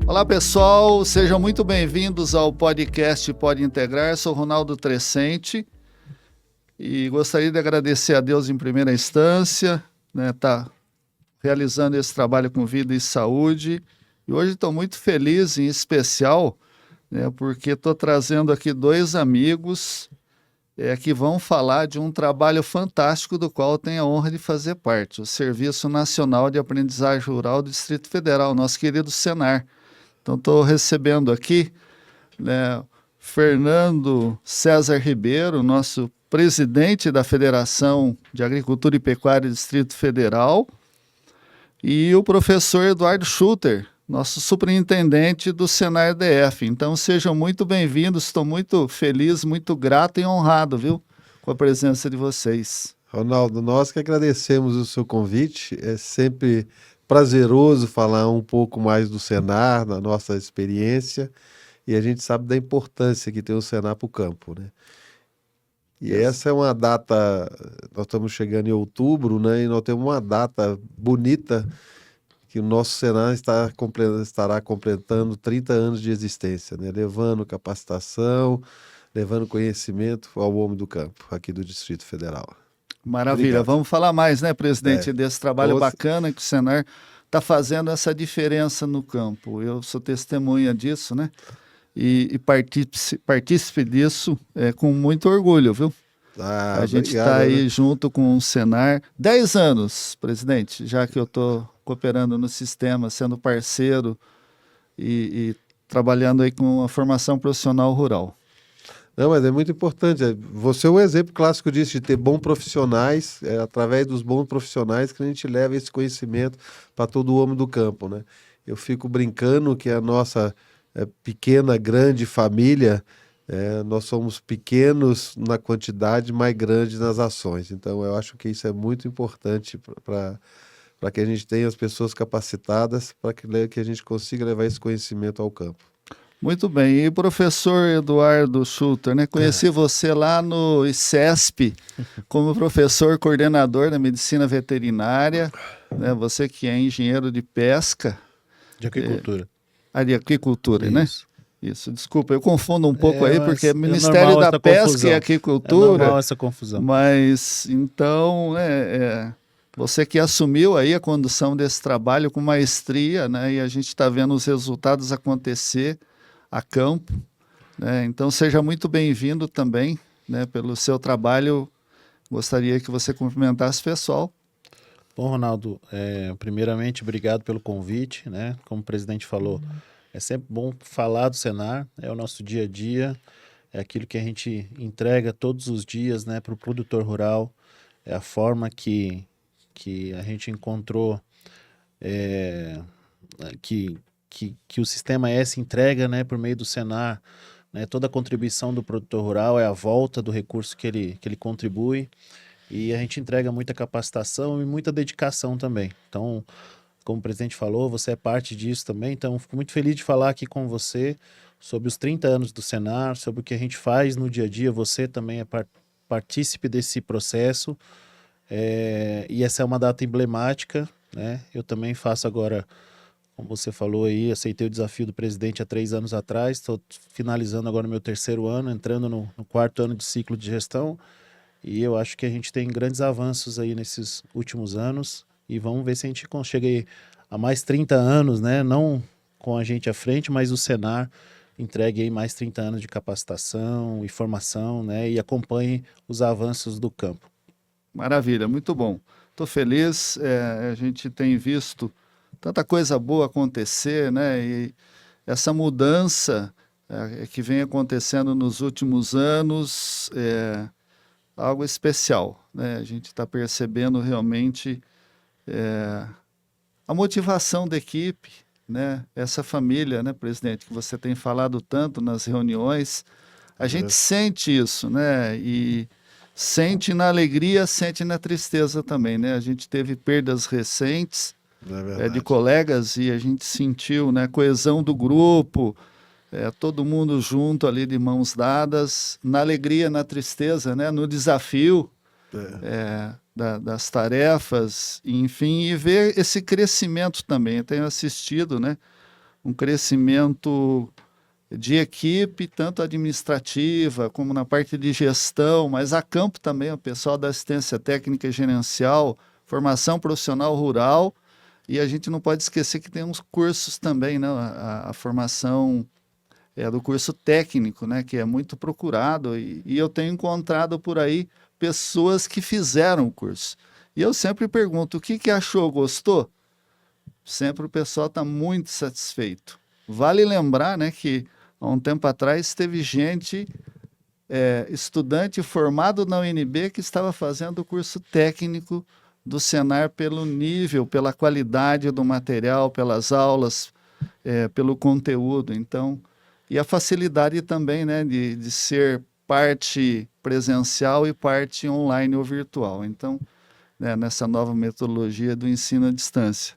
Olá pessoal, sejam muito bem-vindos ao podcast Pode Integrar. Sou Ronaldo Trescente e gostaria de agradecer a Deus em primeira instância, tá realizando esse trabalho com vida e saúde. E hoje estou muito feliz, em especial, porque estou trazendo aqui dois amigos que vão falar de um trabalho fantástico do qual eu tenho a honra de fazer parte, o Serviço Nacional de Aprendizagem Rural do Distrito Federal, nosso querido Senar. Então, estou recebendo aqui Fernando César Ribeiro, nosso presidente da Federação de Agricultura e Pecuária do Distrito Federal, e o professor Eduardo Schutter, nosso superintendente do Senar DF. Então, sejam muito bem-vindos, estou muito feliz, muito grato e honrado, viu, com a presença de vocês. Ronaldo, nós que agradecemos o seu convite, é sempre prazeroso falar um pouco mais do Senar, da nossa experiência, e a gente sabe da importância que tem o Senar para o campo, né? E essa é uma data, nós estamos chegando em outubro, né? E nós temos uma data bonita, que o nosso Senar estará completando 30 anos de existência, né? Levando capacitação, levando conhecimento ao homem do campo, aqui do Distrito Federal. Maravilha. Obrigado. Vamos falar mais, né, presidente, desse trabalho bacana que o Senar está fazendo essa diferença no campo. Eu sou testemunha disso, né? E partícipe disso com muito orgulho, viu? A gente está aí junto com o Senar. 10 anos, presidente, já que eu estou cooperando no sistema, sendo parceiro e trabalhando aí com a formação profissional rural. Não, mas é muito importante. Você é um exemplo clássico disso, de ter bons profissionais, através dos bons profissionais que a gente leva esse conhecimento para todo o homem do campo, né? Eu fico brincando que a nossa pequena, grande família, nós somos pequenos na quantidade, mas grandes nas ações. Então, eu acho que isso é muito importante para que a gente tenha as pessoas capacitadas, para que a gente consiga levar esse conhecimento ao campo. Muito bem. E professor Eduardo Schutter, né? Conheci você lá no ICESP como professor coordenador da medicina veterinária, né? Você que é engenheiro de pesca. De aquicultura. De aquicultura, Isso. né? Isso, desculpa, eu confundo um pouco aí, porque é Ministério da Pesca e Aquicultura. É normal essa confusão. Mas, então, você que assumiu aí a condução desse trabalho com maestria, né? E a gente está vendo os resultados acontecer a campo, né? Então seja muito bem-vindo também, né, pelo seu trabalho. Gostaria que você cumprimentasse o pessoal. Bom, Ronaldo, primeiramente obrigado pelo convite, né? Como o presidente falou, é sempre bom falar do Senar, é o nosso dia a dia, é aquilo que a gente entrega todos os dias, né, para o produtor rural, é a forma que a gente encontrou que o Sistema S entrega, né, por meio do Senar, né, toda a contribuição do produtor rural é a volta do recurso que ele contribui, e a gente entrega muita capacitação e muita dedicação também. Então, como o presidente falou, você é parte disso também, então fico muito feliz de falar aqui com você sobre os 30 anos do Senar, sobre o que a gente faz no dia a dia. Você também é partícipe desse processo, e essa é uma data emblemática, né? Eu também faço agora, como você falou aí, aceitei o desafio do presidente há 3 anos atrás, estou finalizando agora o meu 3º ano, entrando no 4º ano de ciclo de gestão, e eu acho que a gente tem grandes avanços aí nesses últimos anos, e vamos ver se a gente chega aí a mais 30 anos, né? Não com a gente à frente, mas o Senar entregue aí mais 30 anos de capacitação e formação, né? E acompanhe os avanços do campo. Maravilha, muito bom. Estou feliz, a gente tem visto tanta coisa boa acontecer, né? E essa mudança que vem acontecendo nos últimos anos é algo especial, né? A gente está percebendo realmente a motivação da equipe, né? Essa família, né, presidente, que você tem falado tanto nas reuniões, a gente sente isso, né? E sente na alegria, sente na tristeza também, né? A gente teve perdas recentes de colegas e a gente sentiu, né, a coesão do grupo, todo mundo junto ali de mãos dadas, na alegria, na tristeza, né, no desafio das tarefas, enfim, e ver esse crescimento também. Eu tenho assistido, né, um crescimento de equipe, tanto administrativa como na parte de gestão, mas a campo também, o pessoal da assistência técnica e gerencial, formação profissional rural, e a gente não pode esquecer que tem uns cursos também, né? A formação do curso técnico, né? Que é muito procurado, e eu tenho encontrado por aí pessoas que fizeram o curso. E eu sempre pergunto, o que achou, gostou? Sempre o pessoal está muito satisfeito. Vale lembrar, né, que há um tempo atrás teve gente, estudante formado na UNB, que estava fazendo o curso técnico do Senar pelo nível, pela qualidade do material, pelas aulas, pelo conteúdo. Então, e a facilidade também, né, de ser parte presencial e parte online ou virtual. Então, né, nessa nova metodologia do ensino à distância.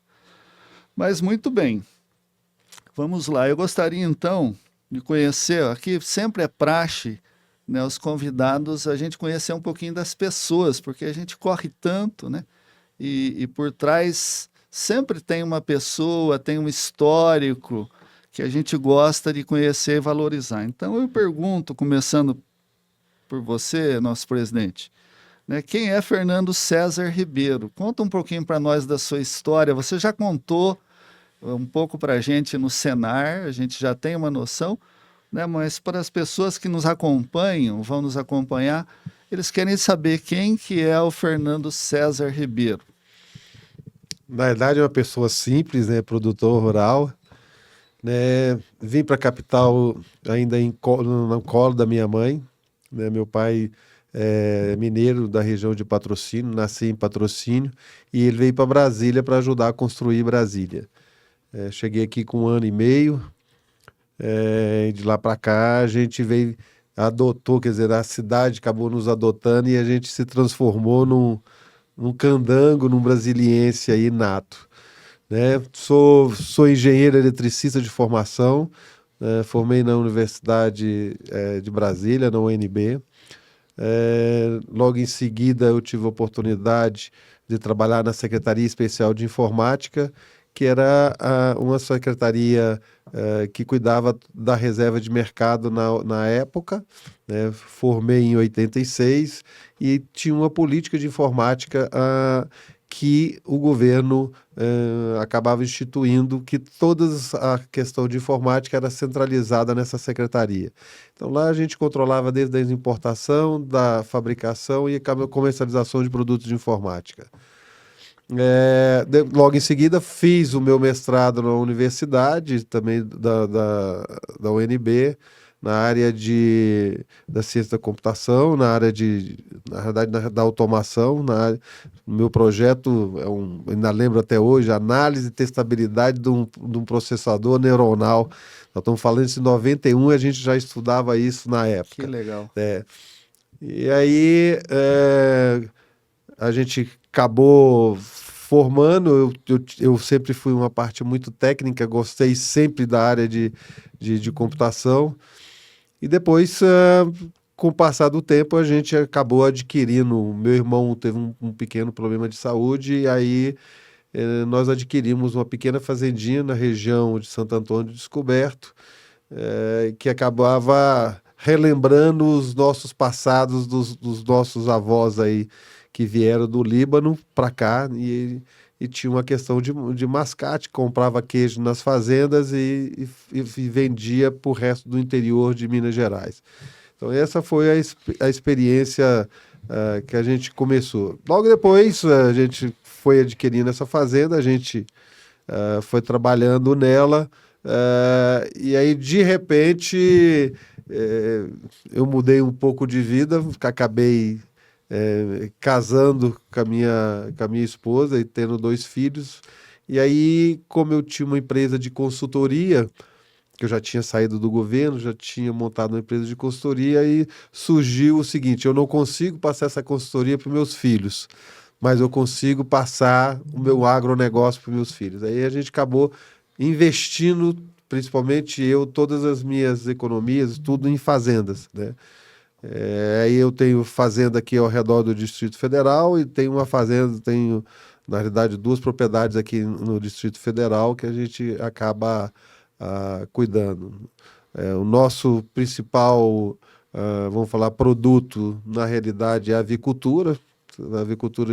Mas muito bem, vamos lá. Eu gostaria então de conhecer, aqui sempre é praxe, né, os convidados, a gente conhecer um pouquinho das pessoas, porque a gente corre tanto, né? E por trás sempre tem uma pessoa, tem um histórico que a gente gosta de conhecer e valorizar. Então eu pergunto, começando por você, nosso presidente, né, quem é Fernando César Ribeiro? Conta um pouquinho para nós da sua história. Você já contou um pouco para a gente no Senar, a gente já tem uma noção, né, mas para as pessoas que nos acompanham, vão nos acompanhar, eles querem saber quem que é o Fernando César Ribeiro. Na verdade, é uma pessoa simples, né, produtor rural, né, vim para a capital ainda no colo da minha mãe, né, meu pai é mineiro da região de Patrocínio, nasci em Patrocínio, e ele veio para Brasília para ajudar a construir Brasília. Cheguei aqui com 1 ano e meio, de lá para cá a gente veio, adotou, quer dizer, a cidade acabou nos adotando e a gente se transformou num candango, num brasiliense aí nato, né? Sou engenheiro eletricista de formação, formei na Universidade de Brasília, na UNB. Logo em seguida eu tive a oportunidade de trabalhar na Secretaria Especial de Informática, que era uma secretaria que cuidava da reserva de mercado na época, né? Formei em 86 e tinha uma política de informática que o governo acabava instituindo, que toda a questão de informática era centralizada nessa secretaria. Então lá a gente controlava desde a importação, da fabricação e a comercialização de produtos de informática. Logo em seguida fiz o meu mestrado na universidade, também da UNB, na área da ciência da computação, na verdade, da automação. O meu projeto, ainda lembro até hoje, análise e testabilidade de um processador neuronal. Nós estamos falando isso em 91, a gente já estudava isso na época. Que legal. E aí a gente acabou formando, eu sempre fui uma parte muito técnica, gostei sempre da área de computação. E depois, com o passar do tempo, a gente acabou adquirindo. Meu irmão teve um pequeno problema de saúde, e aí nós adquirimos uma pequena fazendinha na região de Santo Antônio do Descoberto, que acabava relembrando os nossos passados dos nossos avós aí, que vieram do Líbano para cá, e tinha uma questão de mascate, comprava queijo nas fazendas e vendia para o resto do interior de Minas Gerais. Então essa foi a experiência que a gente começou. Logo depois a gente foi adquirindo essa fazenda, a gente foi trabalhando nela, e aí de repente eu mudei um pouco de vida, acabei casando com a minha esposa e tendo 2 filhos. E aí, como eu tinha uma empresa de consultoria, que eu já tinha saído do governo, já tinha montado uma empresa de consultoria, e surgiu o seguinte: eu não consigo passar essa consultoria para os meus filhos, mas eu consigo passar o meu agronegócio para os meus filhos. Aí a gente acabou investindo, principalmente eu, todas as minhas economias, tudo em fazendas, né? Aí eu tenho fazenda aqui ao redor do Distrito Federal e tenho na realidade 2 propriedades aqui no Distrito Federal que a gente acaba cuidando. O nosso principal, vamos falar, produto, na realidade, é a avicultura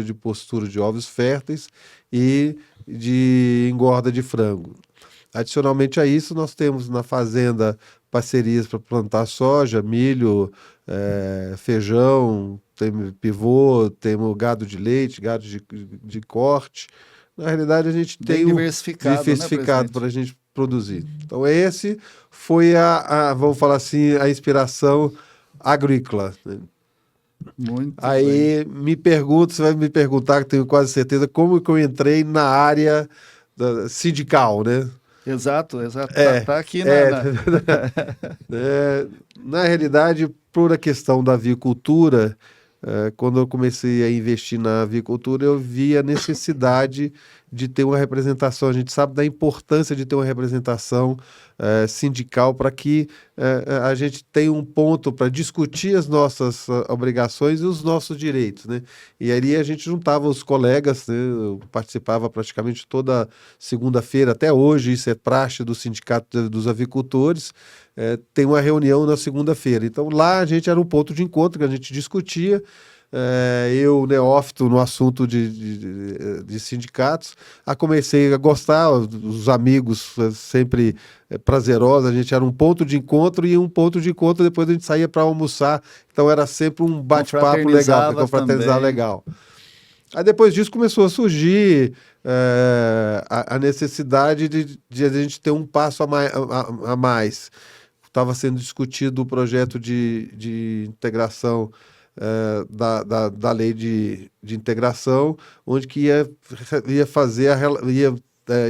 de postura de ovos férteis e de engorda de frango. Adicionalmente a isso, nós temos na fazenda parcerias para plantar soja, milho, feijão, temos pivô, temos gado de leite, gado de corte. Na realidade, a gente tem diversificado para a gente produzir. Então, esse foi vamos falar assim, a inspiração agrícola. Muito Aí você vai me perguntar, que tenho quase certeza, como que eu entrei na área sindical, né? Exato. Tá aqui na realidade, por a questão da avicultura, quando eu comecei a investir na avicultura, eu vi a necessidade de ter uma representação. A gente sabe da importância de ter uma representação sindical para que a gente tenha um ponto para discutir as nossas obrigações e os nossos direitos, né? E aí a gente juntava os colegas, né? Eu participava praticamente toda segunda-feira, até hoje, isso é praxe do Sindicato dos Avicultores, tem uma reunião na segunda-feira. Então lá a gente era um ponto de encontro que a gente discutia. Eu, neófito no assunto de sindicatos, comecei a gostar, os amigos sempre prazerosos, a gente era um ponto de encontro e um ponto de encontro depois a gente saía para almoçar, então era sempre um bate-papo legal, confraternizar legal. Aí depois disso começou a surgir a necessidade de a gente ter um passo a mais. Estava sendo discutido o projeto de integração da lei de integração, onde que ia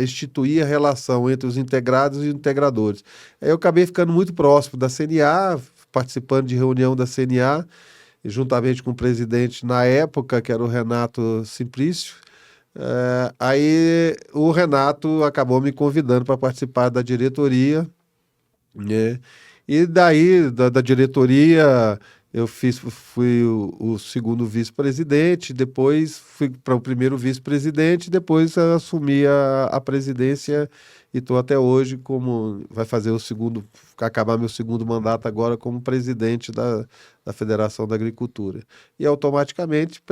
instituir a relação entre os integrados e os integradores. Aí eu acabei ficando muito próximo da CNA, participando de reunião da CNA, juntamente com o presidente na época, que era o Renato Simplício. Aí o Renato acabou me convidando para participar da diretoria, né? E daí, da diretoria, eu fui o segundo vice-presidente, depois fui para o primeiro vice-presidente, depois assumi a presidência e estou até hoje vai fazer acabar meu segundo mandato agora como presidente da Federação da Agricultura. E automaticamente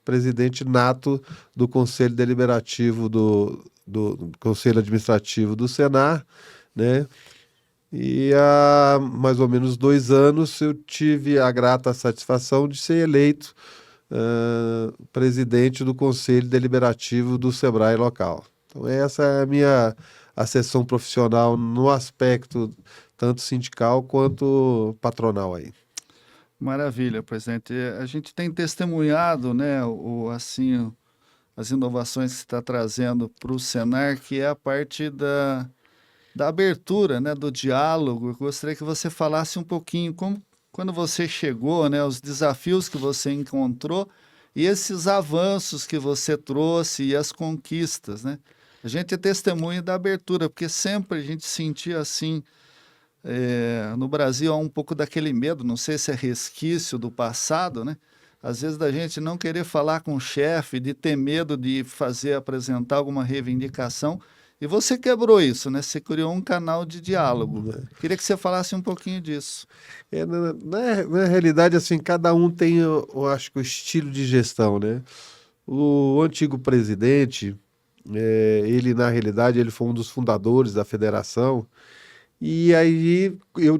presidente nato do Conselho Deliberativo do Conselho Administrativo do Senar, né? E há mais ou menos 2 anos eu tive a grata satisfação de ser eleito presidente do Conselho Deliberativo do Sebrae local. Então essa é a minha ascensão profissional no aspecto tanto sindical quanto patronal aí. Maravilha, presidente. A gente tem testemunhado, né, as inovações que você está trazendo para o Senar, que é a parte da abertura, né, do diálogo. Eu gostaria que você falasse um pouquinho quando você chegou, né, os desafios que você encontrou e esses avanços que você trouxe e as conquistas, né? A gente é testemunha da abertura, porque sempre a gente sentia assim, no Brasil há um pouco daquele medo, não sei se é resquício do passado, né? Às vezes da gente não querer falar com o chefe, de ter medo de apresentar alguma reivindicação. E você quebrou isso, né? Você criou um canal de diálogo. Queria que você falasse um pouquinho disso. Na realidade, assim, cada um tem, eu acho que, o estilo de gestão, né? O antigo presidente, ele, na realidade, ele foi um dos fundadores da federação. E aí eu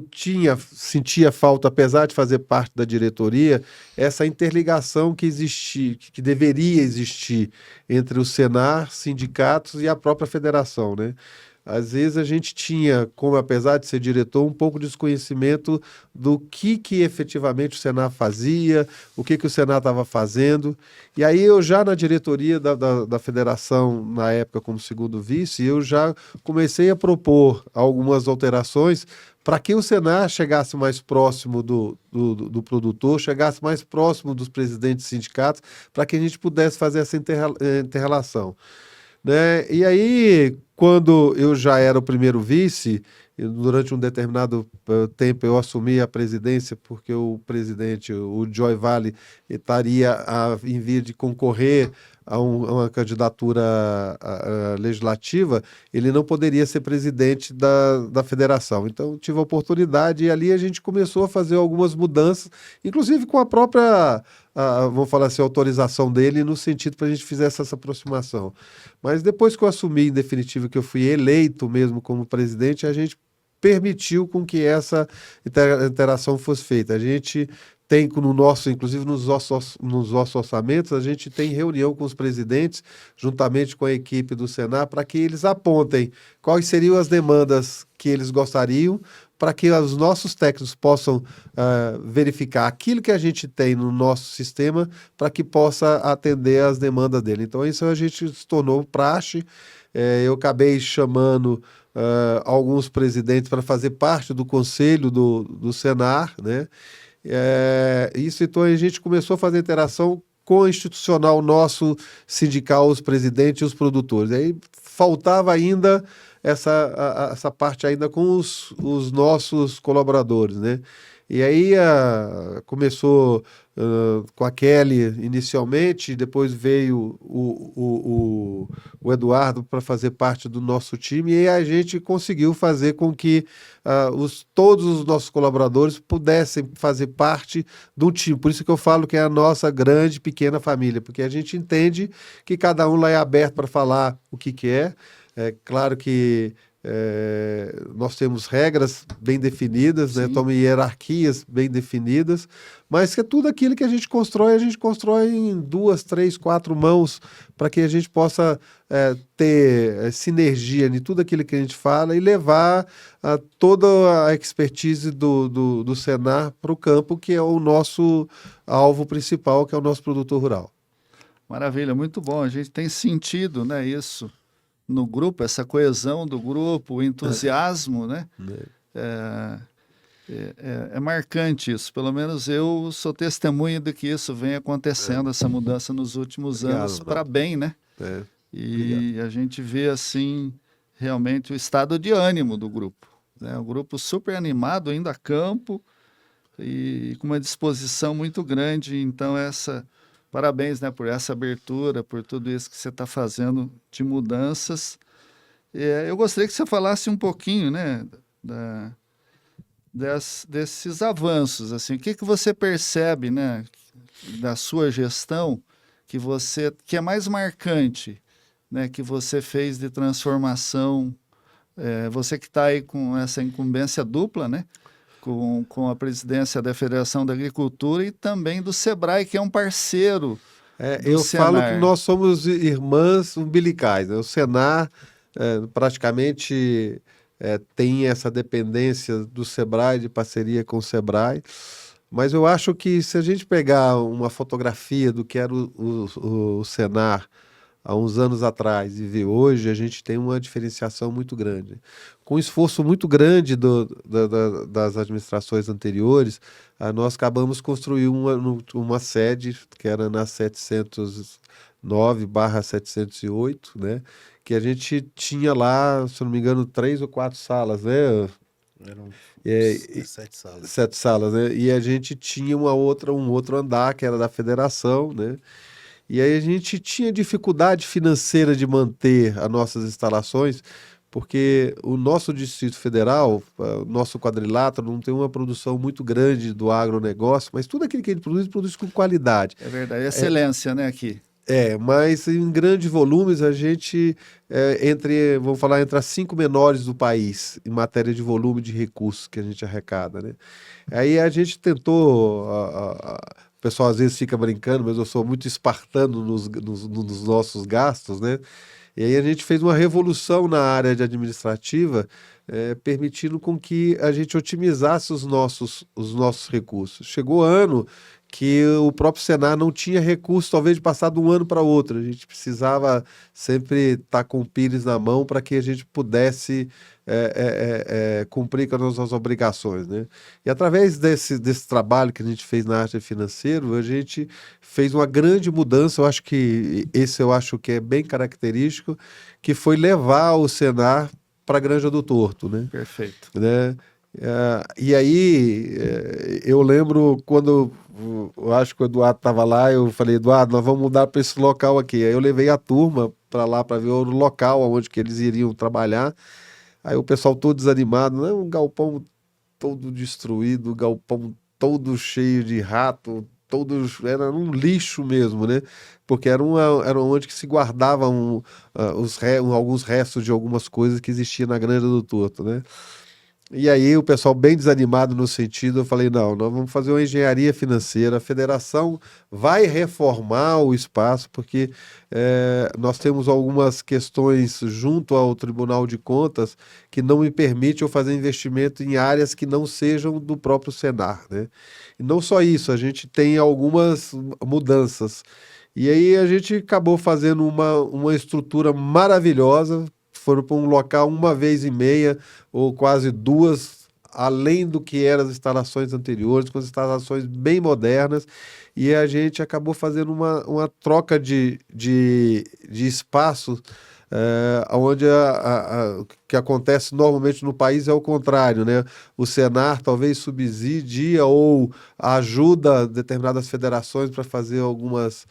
sentia falta, apesar de fazer parte da diretoria, essa interligação que existia, que deveria existir entre o Senar, sindicatos e a própria federação, né? Às vezes a gente tinha, apesar de ser diretor, um pouco de desconhecimento do que efetivamente o Senar fazia, o que o Senar estava fazendo. E aí eu já na diretoria da federação, na época como segundo vice, eu já comecei a propor algumas alterações para que o Senar chegasse mais próximo do produtor, chegasse mais próximo dos presidentes de sindicatos, para que a gente pudesse fazer essa inter-relação. Né? E aí, quando eu já era o primeiro vice, durante um determinado tempo eu assumi a presidência, porque o presidente, o Joy Vale, estaria em via de concorrer a uma candidatura legislativa, ele não poderia ser presidente da federação. Então, tive a oportunidade e ali a gente começou a fazer algumas mudanças, inclusive com a própria, vamos falar assim, autorização dele, no sentido para a gente fizesse essa aproximação. Mas depois que eu assumi, em definitivo, que eu fui eleito mesmo como presidente, a gente permitiu com que essa interação fosse feita. A gente tem no nosso, inclusive nos nossos orçamentos, a gente tem reunião com os presidentes, juntamente com a equipe do Senar, para que eles apontem quais seriam as demandas que eles gostariam, para que os nossos técnicos possam verificar aquilo que a gente tem no nosso sistema, para que possa atender as demandas dele. Então, isso a gente se tornou praxe. Eu acabei chamando alguns presidentes para fazer parte do conselho do Senar, né? Isso, então a gente começou a fazer interação com o institucional nosso, sindical, os presidentes e os produtores. Aí faltava ainda essa parte ainda com os nossos colaboradores, né? E aí começou com a Kelly inicialmente, depois veio o Eduardo para fazer parte do nosso time, e a gente conseguiu fazer com que todos os nossos colaboradores pudessem fazer parte do time. Por isso que eu falo que é a nossa grande, pequena família, porque a gente entende que cada um lá é aberto para falar o que quer. É claro que nós temos regras bem definidas, né? Temos hierarquias bem definidas, mas que é tudo aquilo que a gente constrói em 2, 3, 4 mãos, para que a gente possa ter sinergia em tudo aquilo que a gente fala e levar toda a expertise do Senar para o campo, que é o nosso alvo principal, que é o nosso produtor rural. Maravilha, muito bom. A gente tem sentido, né, isso no grupo, essa coesão do grupo, o entusiasmo, né? É marcante isso. Pelo menos eu sou testemunha de que isso vem acontecendo, essa mudança nos últimos anos, para bem, né? E a gente vê, assim, realmente o estado de ânimo do grupo, né? O grupo super animado, indo a campo e com uma disposição muito grande. Então, parabéns, né, por essa abertura, por tudo isso que você está fazendo de mudanças. Eu gostaria que você falasse um pouquinho, né, desses avanços. Assim, o que você percebe, né, da sua gestão que é mais marcante, né, que você fez de transformação, você que está aí com essa incumbência dupla, né, com a presidência da Federação da Agricultura e também do Sebrae, que é um parceiro do Senar. Falo que nós somos irmãs umbilicais, né? O Senar praticamente tem essa dependência do Sebrae, de parceria com o Sebrae, mas eu acho que se a gente pegar uma fotografia do que era o Senar há uns anos atrás e ver hoje, a gente tem uma diferenciação muito grande. Com um esforço muito grande das administrações anteriores, nós acabamos construir uma sede, que era na 709/708, né? Que a gente tinha lá, se não me engano, 3 ou 4 salas, né? Eram 7 salas. 7 salas, né? E a gente tinha um outro andar, que era da federação, né? E aí a gente tinha dificuldade financeira de manter as nossas instalações, porque o nosso Distrito Federal, o nosso quadrilátero, não tem uma produção muito grande do agronegócio, mas tudo aquilo que a gente produz com qualidade. É verdade, excelência, né, aqui. Mas em grandes volumes a gente, vamos falar, entre as 5 menores do país, em matéria de volume de recursos que a gente arrecada, né? Aí a gente tentou... O pessoal às vezes fica brincando, mas eu sou muito espartano nos nossos gastos, né? E aí a gente fez uma revolução na área de administrativa, permitindo com que a gente otimizasse os nossos recursos. Chegou ano que o próprio Senar não tinha recurso, talvez, de passar de um ano para outro. A gente precisava sempre estar com o pires na mão para que a gente pudesse cumprir com as nossas obrigações, né? E através desse trabalho que a gente fez na área financeira, a gente fez uma grande mudança, eu acho que é bem característico, que foi levar o Senar para a Granja do Torto, né? Perfeito. Né? E aí, eu lembro quando, eu acho que o Eduardo estava lá, eu falei, Eduardo, nós vamos mudar para esse local aqui. Aí eu levei a turma para lá para ver o local onde que eles iriam trabalhar. Aí o pessoal todo desanimado, né? Um galpão todo destruído, galpão todo cheio de rato, era um lixo mesmo, né? Porque era onde que se guardavam alguns restos de algumas coisas que existiam na Granja do Torto, né? E aí o pessoal bem desanimado no sentido, eu falei, não, nós vamos fazer uma engenharia financeira, a federação vai reformar o espaço, porque nós temos algumas questões junto ao Tribunal de Contas que não me permite eu fazer investimento em áreas que não sejam do próprio Senar, né? E não só isso, a gente tem algumas mudanças. E aí a gente acabou fazendo uma estrutura maravilhosa, foram para um local uma vez e meia, ou quase duas, além do que eram as instalações anteriores, com as instalações bem modernas, e a gente acabou fazendo uma troca de espaço, onde o que acontece normalmente no país é o contrário, né? O Senar talvez subsidie ou ajuda determinadas federações para fazer alguns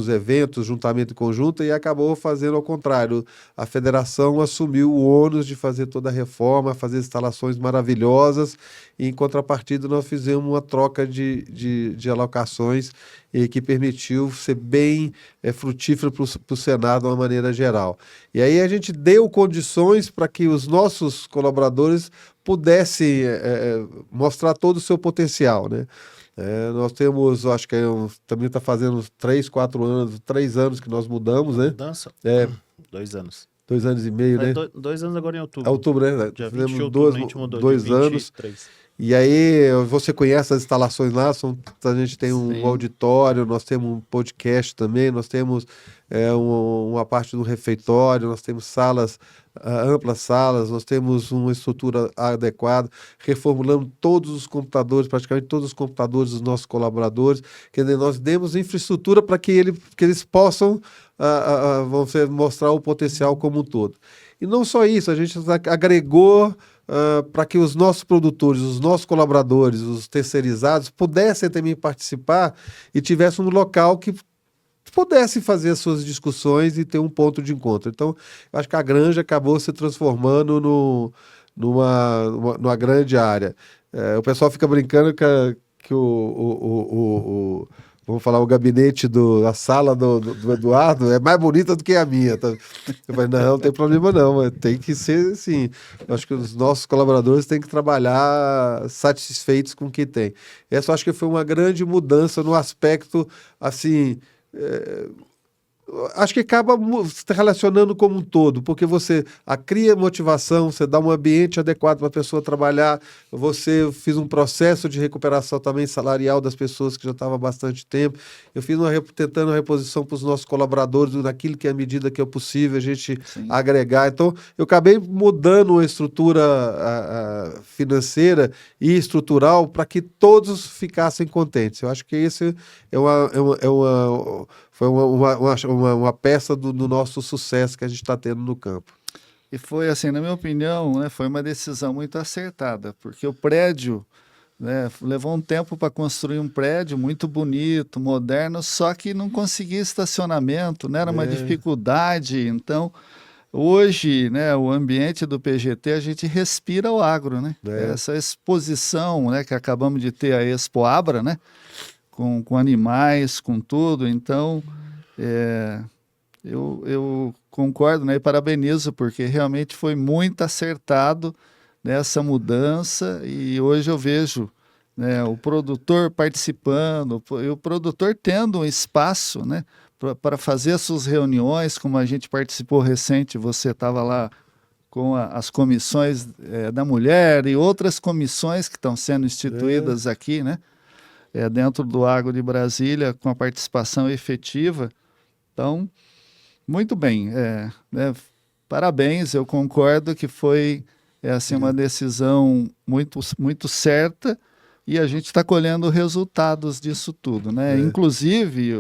eventos, juntamento em conjunto, e acabou fazendo ao contrário. A federação assumiu o ônus de fazer toda a reforma, fazer instalações maravilhosas, e em contrapartida nós fizemos uma troca de alocações que permitiu ser bem frutífero para o Senado de uma maneira geral. E aí a gente deu condições para que os nossos colaboradores pudessem mostrar todo o seu potencial, né? Nós temos, acho que também está fazendo uns 3 anos que nós mudamos, né? Mudança? 2 anos. 2 anos e meio, né? 2 anos agora em outubro. Outubro, né? Dia 20 Fizemos de outubro a gente mudou, dois dia anos. 23. E aí, você conhece as instalações lá? A gente tem um Sim. auditório, nós temos um podcast também, nós temos uma parte do refeitório, nós temos salas, amplas salas, nós temos uma estrutura adequada, reformulamos todos os computadores, praticamente todos os computadores dos nossos colaboradores, quer dizer, nós demos infraestrutura para que eles possam mostrar o potencial como um todo. E não só isso, a gente agregou para que os nossos produtores, os nossos colaboradores, os terceirizados pudessem também participar e tivessem um local que pudessem fazer as suas discussões e ter um ponto de encontro. Então, eu acho que a Granja acabou se transformando numa grande área. O pessoal fica brincando que vamos falar, o gabinete a sala do Eduardo é mais bonita do que a minha. Tá? Eu falei, não tem problema não, tem que ser assim. Eu acho que os nossos colaboradores têm que trabalhar satisfeitos com o que tem. Essa eu acho que foi uma grande mudança no aspecto, assim, acho que acaba se relacionando como um todo, porque você cria motivação, você dá um ambiente adequado para a pessoa trabalhar, você fez um processo de recuperação também salarial das pessoas que já estavam há bastante tempo, eu fiz tentando uma reposição para os nossos colaboradores, naquilo que é a medida que é possível a gente agregar. Então, eu acabei mudando a estrutura financeira e estrutural para que todos ficassem contentes. Eu acho que esse foi uma peça do nosso sucesso que a gente está tendo no campo. E foi assim, na minha opinião, né, foi uma decisão muito acertada, porque o prédio, né, levou um tempo para construir um prédio muito bonito, moderno, só que não conseguia estacionamento, né, era uma dificuldade. Então, hoje, né, o ambiente do PGT, a gente respira o agro, né? Essa exposição, né, que acabamos de ter a Expo Abra, né, com animais, com tudo. Então, eu concordo, né, e parabenizo, porque realmente foi muito acertado nessa mudança, e hoje eu vejo, né, o produtor participando, e o produtor tendo um espaço, né, para fazer as suas reuniões, como a gente participou recente, você estava lá com as comissões da mulher e outras comissões que estão sendo instituídas aqui, né, dentro do Agro de Brasília, com a participação efetiva. Então, muito bem, né, parabéns, eu concordo que foi assim, uma decisão muito, muito certa e a gente está colhendo resultados disso tudo, né? Inclusive,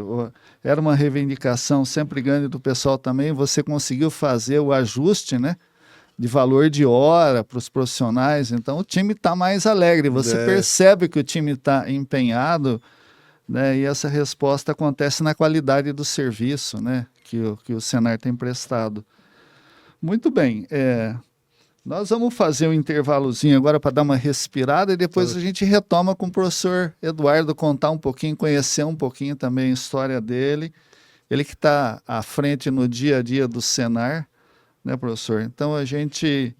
era uma reivindicação sempre grande do pessoal também, você conseguiu fazer o ajuste, né? De valor de hora para os profissionais, então o time está mais alegre, você percebe que o time está empenhado, né? E essa resposta acontece na qualidade do serviço, né? Que o Senar tem prestado. Muito bem, nós vamos fazer um intervalozinho agora para dar uma respirada e depois a gente retoma com o professor Eduardo, contar um pouquinho, conhecer um pouquinho também a história dele, ele que está à frente no dia a dia do Senar, né, professor? Então a gente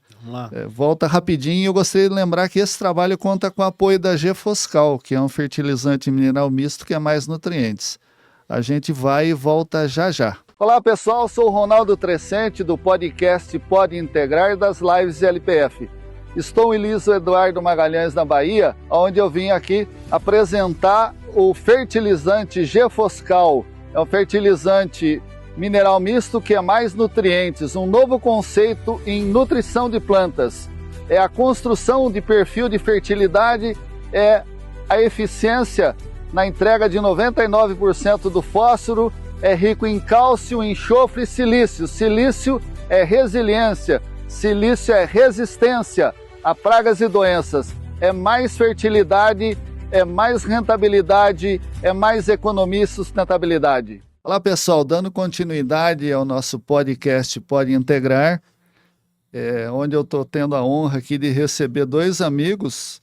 volta rapidinho. Eu gostaria de lembrar que esse trabalho conta com o apoio da Gefoscal, que é um fertilizante mineral misto que é mais nutrientes. A gente vai e volta já já. Olá pessoal, sou o Ronaldo Trescente do podcast Pode Integrar das lives LPF. Estou em Liso Eduardo Magalhães, na Bahia, onde eu vim aqui apresentar o fertilizante Gefoscal. É um fertilizante mineral misto que é mais nutrientes, um novo conceito em nutrição de plantas. É a construção de perfil de fertilidade, é a eficiência na entrega de 99% do fósforo, é rico em cálcio, enxofre e silício. Silício é resiliência, silício é resistência a pragas e doenças. É mais fertilidade, é mais rentabilidade, é mais economia e sustentabilidade. Olá pessoal, dando continuidade ao nosso podcast Pode Integrar, onde eu estou tendo a honra aqui de receber dois amigos,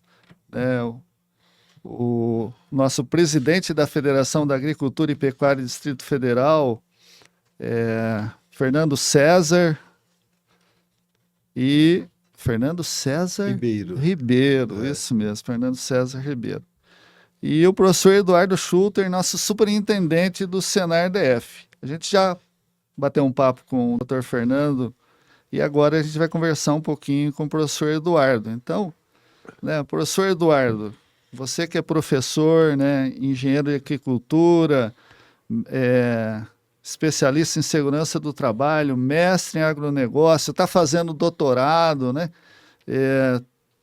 o nosso presidente da Federação da Agricultura e Pecuária do Distrito Federal, Fernando César, e Fernando César Ribeiro, isso mesmo, Fernando César Ribeiro. E o professor Eduardo Schulter, nosso superintendente do Senar DF. A gente já bateu um papo com o Dr. Fernando e agora a gente vai conversar um pouquinho com o professor Eduardo. Então, né, professor Eduardo, você que é professor, né, engenheiro de agricultura, especialista em segurança do trabalho, mestre em agronegócio, está fazendo doutorado, né?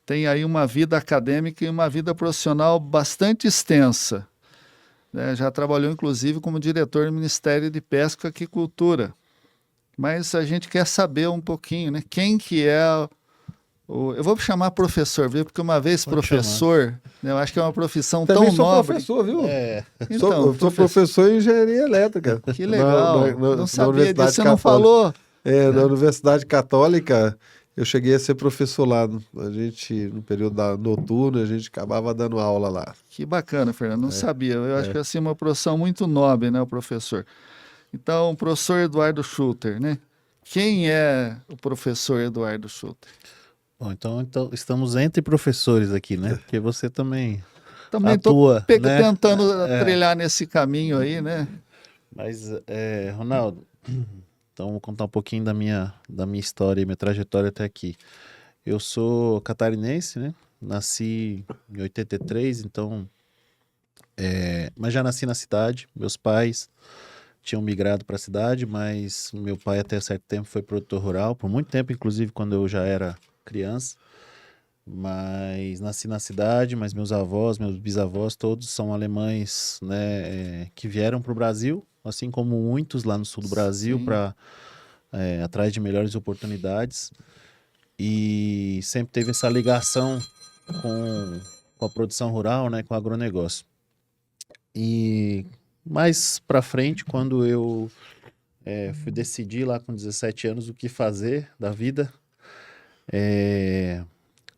Tem aí uma vida acadêmica e uma vida profissional bastante extensa, né? Já trabalhou, inclusive, como diretor do Ministério de Pesca e Aquicultura. Mas a gente quer saber um pouquinho, né? Quem que é eu vou chamar professor, viu? Porque uma vez professor, né, eu acho que é uma profissão Também tão sou nobre. professor, viu? Então, sou professor em engenharia elétrica. Que legal. Não sabia disso, você não Católica. falou. Na Universidade Católica, eu cheguei a ser professor lá. A gente, no período noturno, a gente acabava dando aula lá. Que bacana, Fernando. Não sabia. Eu acho que assim, uma profissão muito nobre, né, o professor. Então, o professor Eduardo Schulter, né? Quem é o professor Eduardo Schulter? Bom, então estamos entre professores aqui, né? Porque você também estou atua, né? tentando trilhar nesse caminho aí, né? Mas, Ronaldo, então vou contar um pouquinho da minha história e minha trajetória até aqui. Eu sou catarinense, né? Nasci em 83, então... mas já nasci na cidade. Meus pais tinham migrado para a cidade, mas meu pai até certo tempo foi produtor rural, por muito tempo, inclusive quando eu já era criança. Mas nasci na cidade, mas meus avós, meus bisavós, todos são alemães, né, que vieram para o Brasil, assim como muitos lá no sul do Brasil, para atrás de melhores oportunidades. E sempre teve essa ligação com a produção rural, né, com o agronegócio. E mais para frente, quando eu fui decidir lá com 17 anos o que fazer da vida,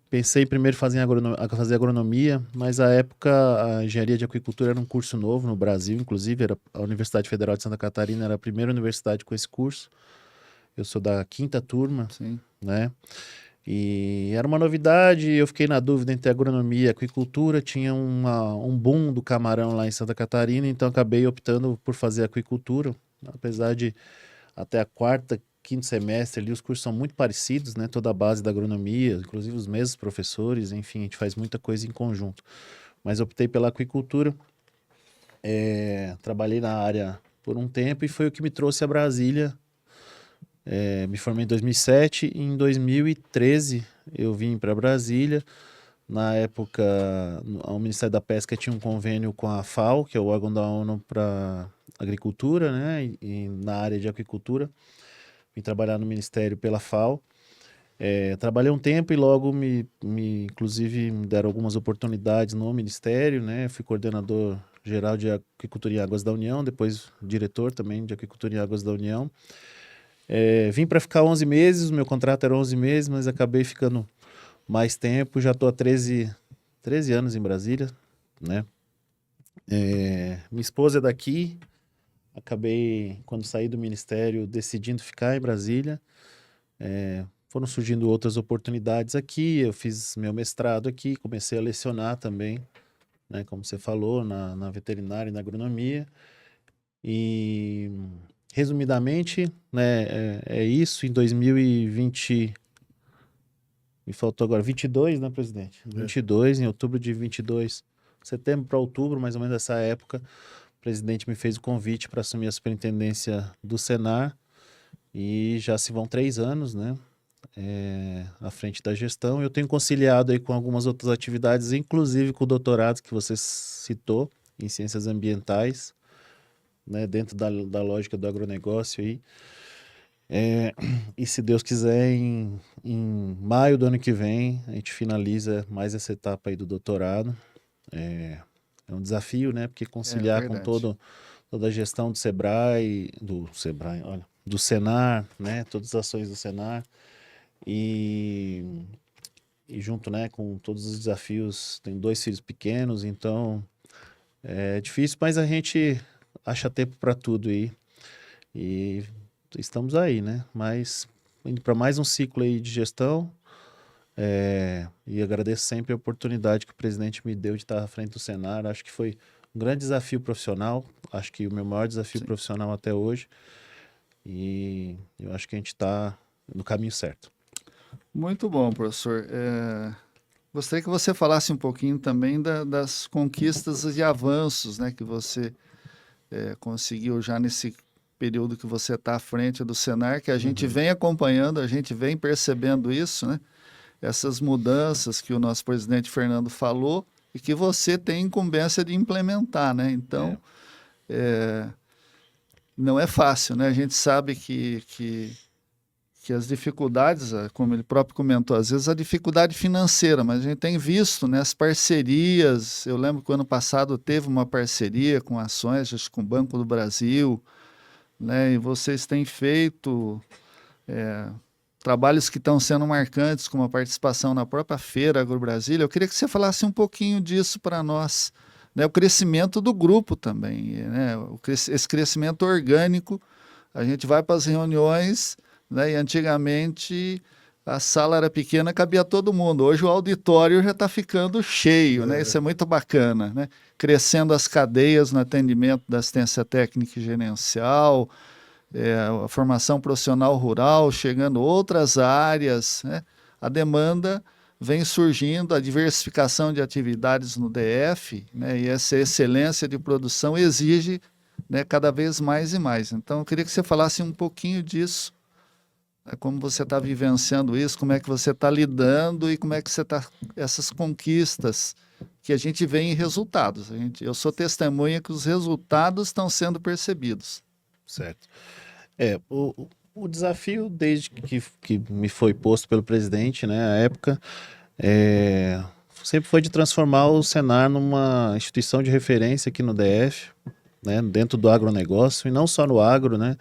pensei primeiro em fazer agronomia, mas à época a engenharia de aquicultura era um curso novo no Brasil, inclusive a Universidade Federal de Santa Catarina era a primeira universidade com esse curso. Eu sou da 5ª turma, né? E era uma novidade, eu fiquei na dúvida entre agronomia e aquicultura, tinha um boom do camarão lá em Santa Catarina, então acabei optando por fazer aquicultura, apesar de até a 4º, 5º semestre ali os cursos são muito parecidos, né? Toda a base da agronomia, inclusive os mesmos professores, enfim, a gente faz muita coisa em conjunto. Mas optei pela aquicultura, trabalhei na área por um tempo e foi o que me trouxe a Brasília Me formei em 2007 e em 2013 eu vim para Brasília. Na época, o Ministério da Pesca tinha um convênio com a FAO, que é o órgão da ONU para agricultura, né? E na área de aquicultura. Vim trabalhar no Ministério pela FAO. Trabalhei um tempo e logo inclusive, me deram algumas oportunidades no Ministério, né? Fui coordenador geral de Aquicultura e Águas da União, depois diretor também de Aquicultura e Águas da União. Vim para ficar 11 meses, o meu contrato era 11 meses, mas acabei ficando mais tempo, já estou há 13 anos em Brasília, né? Minha esposa é daqui, acabei, quando saí do Ministério, decidindo ficar em Brasília. Foram surgindo outras oportunidades aqui, eu fiz meu mestrado aqui, comecei a lecionar também, né, como você falou, na veterinária e na agronomia. E, resumidamente, né, é isso. Em 2020, me faltou agora 22, né, presidente? 22, em outubro de 22, setembro para outubro, mais ou menos essa época, o presidente me fez o convite para assumir a superintendência do Senar, e já se vão 3 anos, né? À frente da gestão. Eu tenho conciliado aí com algumas outras atividades, inclusive com o doutorado que você citou em ciências ambientais, né, dentro da lógica do agronegócio aí. E se Deus quiser, em maio do ano que vem, a gente finaliza mais essa etapa aí do doutorado. É um desafio, né? Porque conciliar com toda a gestão do Sebrae, olha, do Senar, né? Todas as ações do Senar. E junto, né, com todos os desafios, tenho 2 filhos pequenos, então é difícil, mas a gente acha tempo para tudo aí. E estamos aí, né? Mas indo para mais um ciclo aí de gestão, e agradeço sempre a oportunidade que o presidente me deu de estar à frente do Senar. Acho que foi um grande desafio profissional, acho que o meu maior desafio profissional até hoje, e eu acho que a gente está no caminho certo. Muito bom, professor. Gostaria que você falasse um pouquinho também das conquistas e avanços, né, que você conseguiu já nesse período que você está à frente do Senar, que a gente vem acompanhando, a gente vem percebendo isso, né? Essas mudanças que o nosso presidente Fernando falou e que você tem incumbência de implementar, né? Então, não é fácil, né? A gente sabe que as dificuldades, como ele próprio comentou, às vezes a dificuldade financeira, mas a gente tem visto, né, as parcerias. Eu lembro que o ano passado teve uma parceria com ações, acho, com o Banco do Brasil, né, e vocês têm feito trabalhos que estão sendo marcantes, como a participação na própria Feira AgroBrasília. Eu queria que você falasse um pouquinho disso para nós, né, o crescimento do grupo também, né, esse crescimento orgânico. A gente vai para as reuniões, né, e antigamente a sala era pequena, cabia todo mundo. Hoje o auditório já está ficando cheio, né? Isso é muito bacana, né? Crescendo as cadeias no atendimento da assistência técnica e gerencial, a formação profissional rural, chegando outras áreas, né? A demanda vem surgindo, a diversificação de atividades no DF, né? E essa excelência de produção exige, né, cada vez mais e mais. Então, eu queria que você falasse um pouquinho disso, como você está vivenciando isso, como é que você está lidando e como é que você está, essas conquistas que a gente vê em resultados. Eu sou testemunha que os resultados estão sendo percebidos. Certo. O desafio, desde que me foi posto pelo presidente, né, à época, sempre foi de transformar o Senar numa instituição de referência aqui no DF, né, dentro do agronegócio, e não só no agro, né.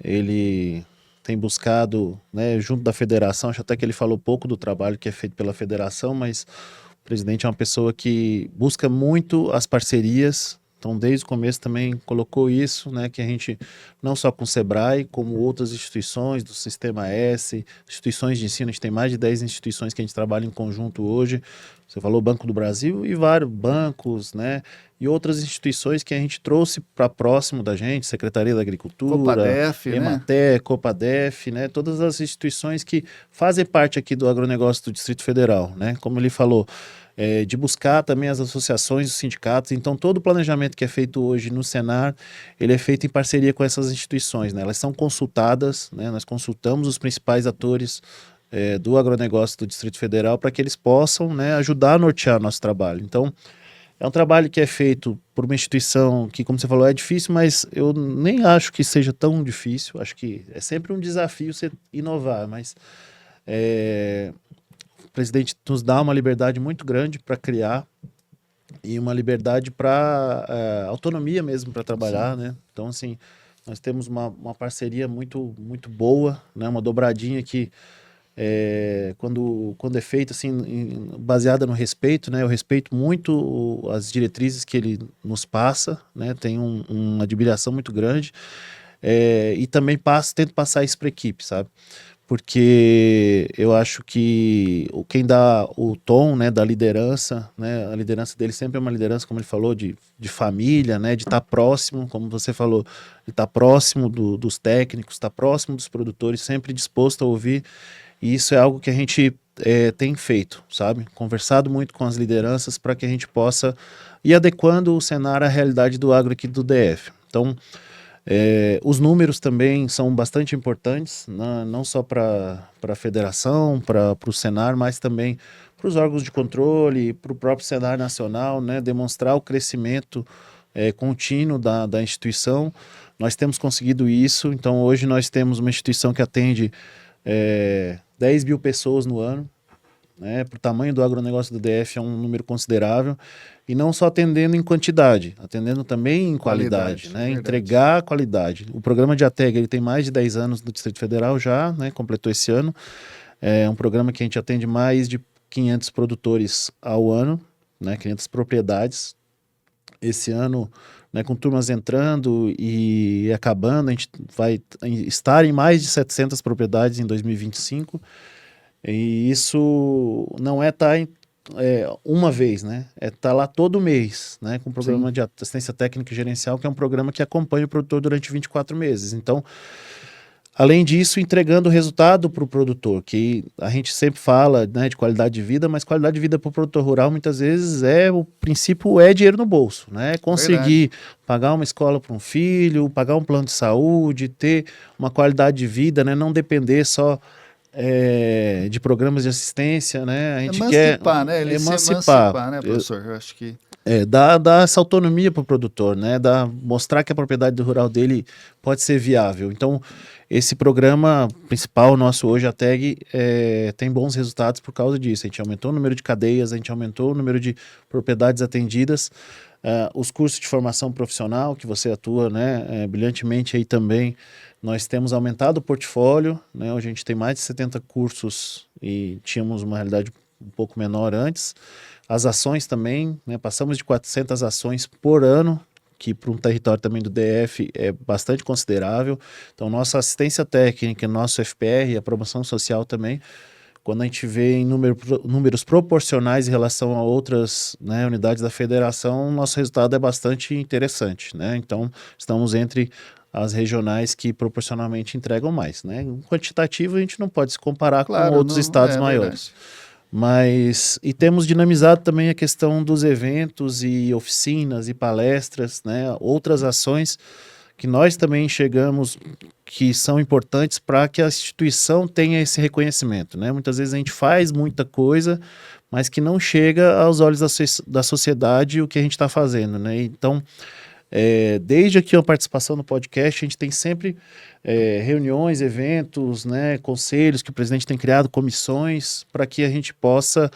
Ele tem buscado, né, junto da federação, acho até que ele falou pouco do trabalho que é feito pela federação, mas o presidente é uma pessoa que busca muito as parcerias. Então, desde o começo também colocou isso, né, que a gente, não só com o Sebrae, como outras instituições do Sistema S, instituições de ensino, a gente tem mais de 10 instituições que a gente trabalha em conjunto hoje. Você falou Banco do Brasil e vários bancos, né, e outras instituições que a gente trouxe para próximo da gente, Secretaria da Agricultura, Copadef, Emater, né? Copadef, né, todas as instituições que fazem parte aqui do agronegócio do Distrito Federal, né, como ele falou. de buscar também as associações, os sindicatos. Então, todo o planejamento que é feito hoje no Senar, ele é feito em parceria com essas instituições, né? Elas são consultadas, né? Nós consultamos os principais atores do agronegócio do Distrito Federal para que eles possam, né, ajudar a nortear nosso trabalho. Então, é um trabalho que é feito por uma instituição que, como você falou, é difícil, mas eu nem acho que seja tão difícil. Acho que é sempre um desafio você inovar, mas o presidente nos dá uma liberdade muito grande para criar e uma liberdade para autonomia mesmo para trabalhar, né? Então, assim, nós temos uma parceria muito, muito boa, né? Uma dobradinha que quando é feito assim, baseada no respeito, né? Eu respeito muito as diretrizes que ele nos passa, né? Tenho uma admiração muito grande e também tento passar isso para a equipe, sabe? Porque eu acho que quem dá o tom, né, da liderança, né, a liderança dele sempre é uma liderança, como ele falou, de família, né, de estar próximo, como você falou, de estar próximo dos técnicos, estar próximo dos produtores, sempre disposto a ouvir. E isso é algo que a gente tem feito, sabe? Conversado muito com as lideranças para que a gente possa ir adequando o cenário à realidade do agro aqui do DF. Então, os números também são bastante importantes, né? Não só para a federação, para o Senar, mas também para os órgãos de controle, para o próprio Senar Nacional, né? Demonstrar o crescimento contínuo da instituição. Nós temos conseguido isso, então hoje nós temos uma instituição que atende 10 mil pessoas no ano, né? Para o tamanho do agronegócio do DF é um número considerável, e não só atendendo em quantidade, atendendo também em qualidade, né? Verdade. Entregar qualidade. O programa de ATEG, ele tem mais de 10 anos no Distrito Federal já, né? Completou esse ano. É um programa que a gente atende mais de 500 produtores ao ano, né? 500 propriedades. Esse ano, né, com turmas entrando e acabando, a gente vai estar em mais de 700 propriedades em 2025. E isso não é estar uma vez, né? É estar lá todo mês, né? Com o programa Sim. de assistência técnica e gerencial, que é um programa que acompanha o produtor durante 24 meses. Então, além disso, entregando o resultado para o produtor, que a gente sempre fala, né, de qualidade de vida, mas qualidade de vida para o produtor rural, muitas vezes, o princípio é dinheiro no bolso, né? Conseguir pagar uma escola para um filho, pagar um plano de saúde, ter uma qualidade de vida, né? Não depender só de programas de assistência, né? A gente Emancipar, quer né? Ele se emancipar, emancipar, né, professor? Eu acho que... dar essa autonomia para o produtor, né? Mostrar que a propriedade rural dele pode ser viável. Então, esse programa principal nosso hoje, a TEG, tem bons resultados por causa disso. A gente aumentou o número de cadeias, a gente aumentou o número de propriedades atendidas, os cursos de formação profissional, que você atua, né, brilhantemente aí também. Nós temos aumentado o portfólio, né? Hoje a gente tem mais de 70 cursos e tínhamos uma realidade um pouco menor antes. As ações também, né? Passamos de 400 ações por ano, que para um território também do DF é bastante considerável. Então, nossa assistência técnica, nosso FPR, a promoção social também, quando a gente vê em números proporcionais em relação a outras, né, unidades da federação, nosso resultado é bastante interessante, né? Então, estamos entre as regionais que proporcionalmente entregam mais, né? Em quantitativo, a gente não pode se comparar com Claro, outros não, estados é maiores. verdade. E temos dinamizado também a questão dos eventos e oficinas e palestras, né? Outras ações que nós também enxergamos que são importantes para que a instituição tenha esse reconhecimento, né? Muitas vezes a gente faz muita coisa, mas que não chega aos olhos da sociedade o que a gente está fazendo, né? Então, desde aqui a participação no podcast, a gente tem sempre reuniões, eventos, né, conselhos que o presidente tem criado, comissões, para que a gente possa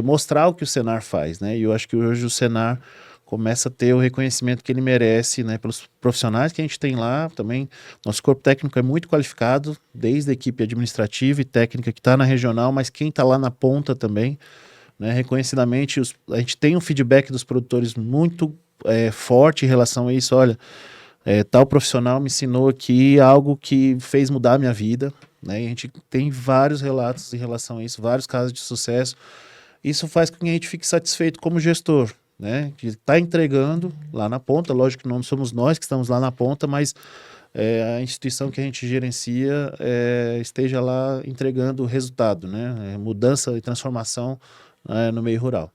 mostrar o que o Senar faz, né? E eu acho que hoje o Senar começa a ter o reconhecimento que ele merece, né, pelos profissionais que a gente tem lá também. Nosso corpo técnico é muito qualificado, desde a equipe administrativa e técnica que está na regional, mas quem está lá na ponta também, né? Reconhecidamente, a gente tem um feedback dos produtores muito forte em relação a isso. Olha, tal profissional me ensinou aqui algo que fez mudar a minha vida, né? E a gente tem vários relatos em relação a isso, vários casos de sucesso. Isso faz com que a gente fique satisfeito como gestor, né? Que está entregando lá na ponta. Lógico que não somos nós que estamos lá na ponta, mas a instituição que a gente gerencia esteja lá entregando o resultado, né? Mudança e transformação no meio rural.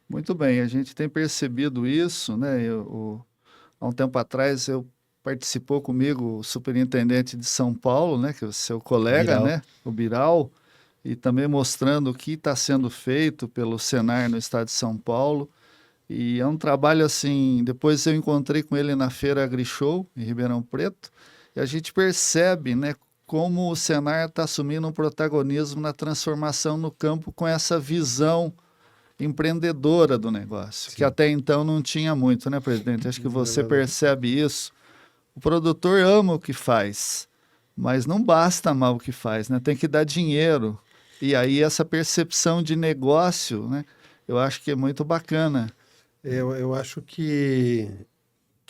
Muito bem, a gente tem percebido isso, né? Há um tempo atrás participou comigo o superintendente de São Paulo, né? Que é o seu colega, Biral. né? O Biral, e também mostrando o que está sendo feito pelo Senar no estado de São Paulo. E é um trabalho assim. Depois eu encontrei com ele na Feira AgriShow, em Ribeirão Preto, e a gente percebe, né? Como o Senar está assumindo um protagonismo na transformação no campo com essa visão empreendedora do negócio, que até então não tinha muito, né, presidente? Acho que você percebe isso. O produtor ama o que faz, mas não basta amar o que faz, né? Tem que dar dinheiro. E aí essa percepção de negócio, né? Eu acho que é muito bacana. Eu acho que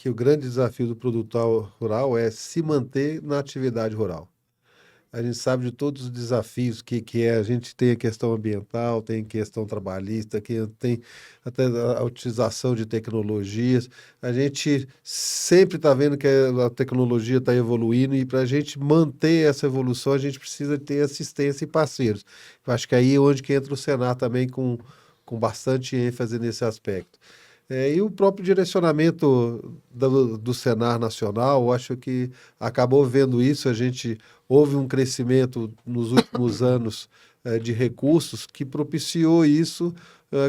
o grande desafio do produtor rural é se manter na atividade rural. A gente sabe de todos os desafios que é. A gente tem a questão ambiental, tem questão trabalhista, que tem até a utilização de tecnologias. A gente sempre está vendo que a tecnologia está evoluindo e para a gente manter essa evolução, a gente precisa ter assistência e parceiros. Eu acho que aí é onde que entra o Senar também com bastante ênfase nesse aspecto. E o próprio direcionamento do Senar Nacional, eu acho que acabou vendo isso. Houve um crescimento nos últimos anos de recursos que propiciou isso,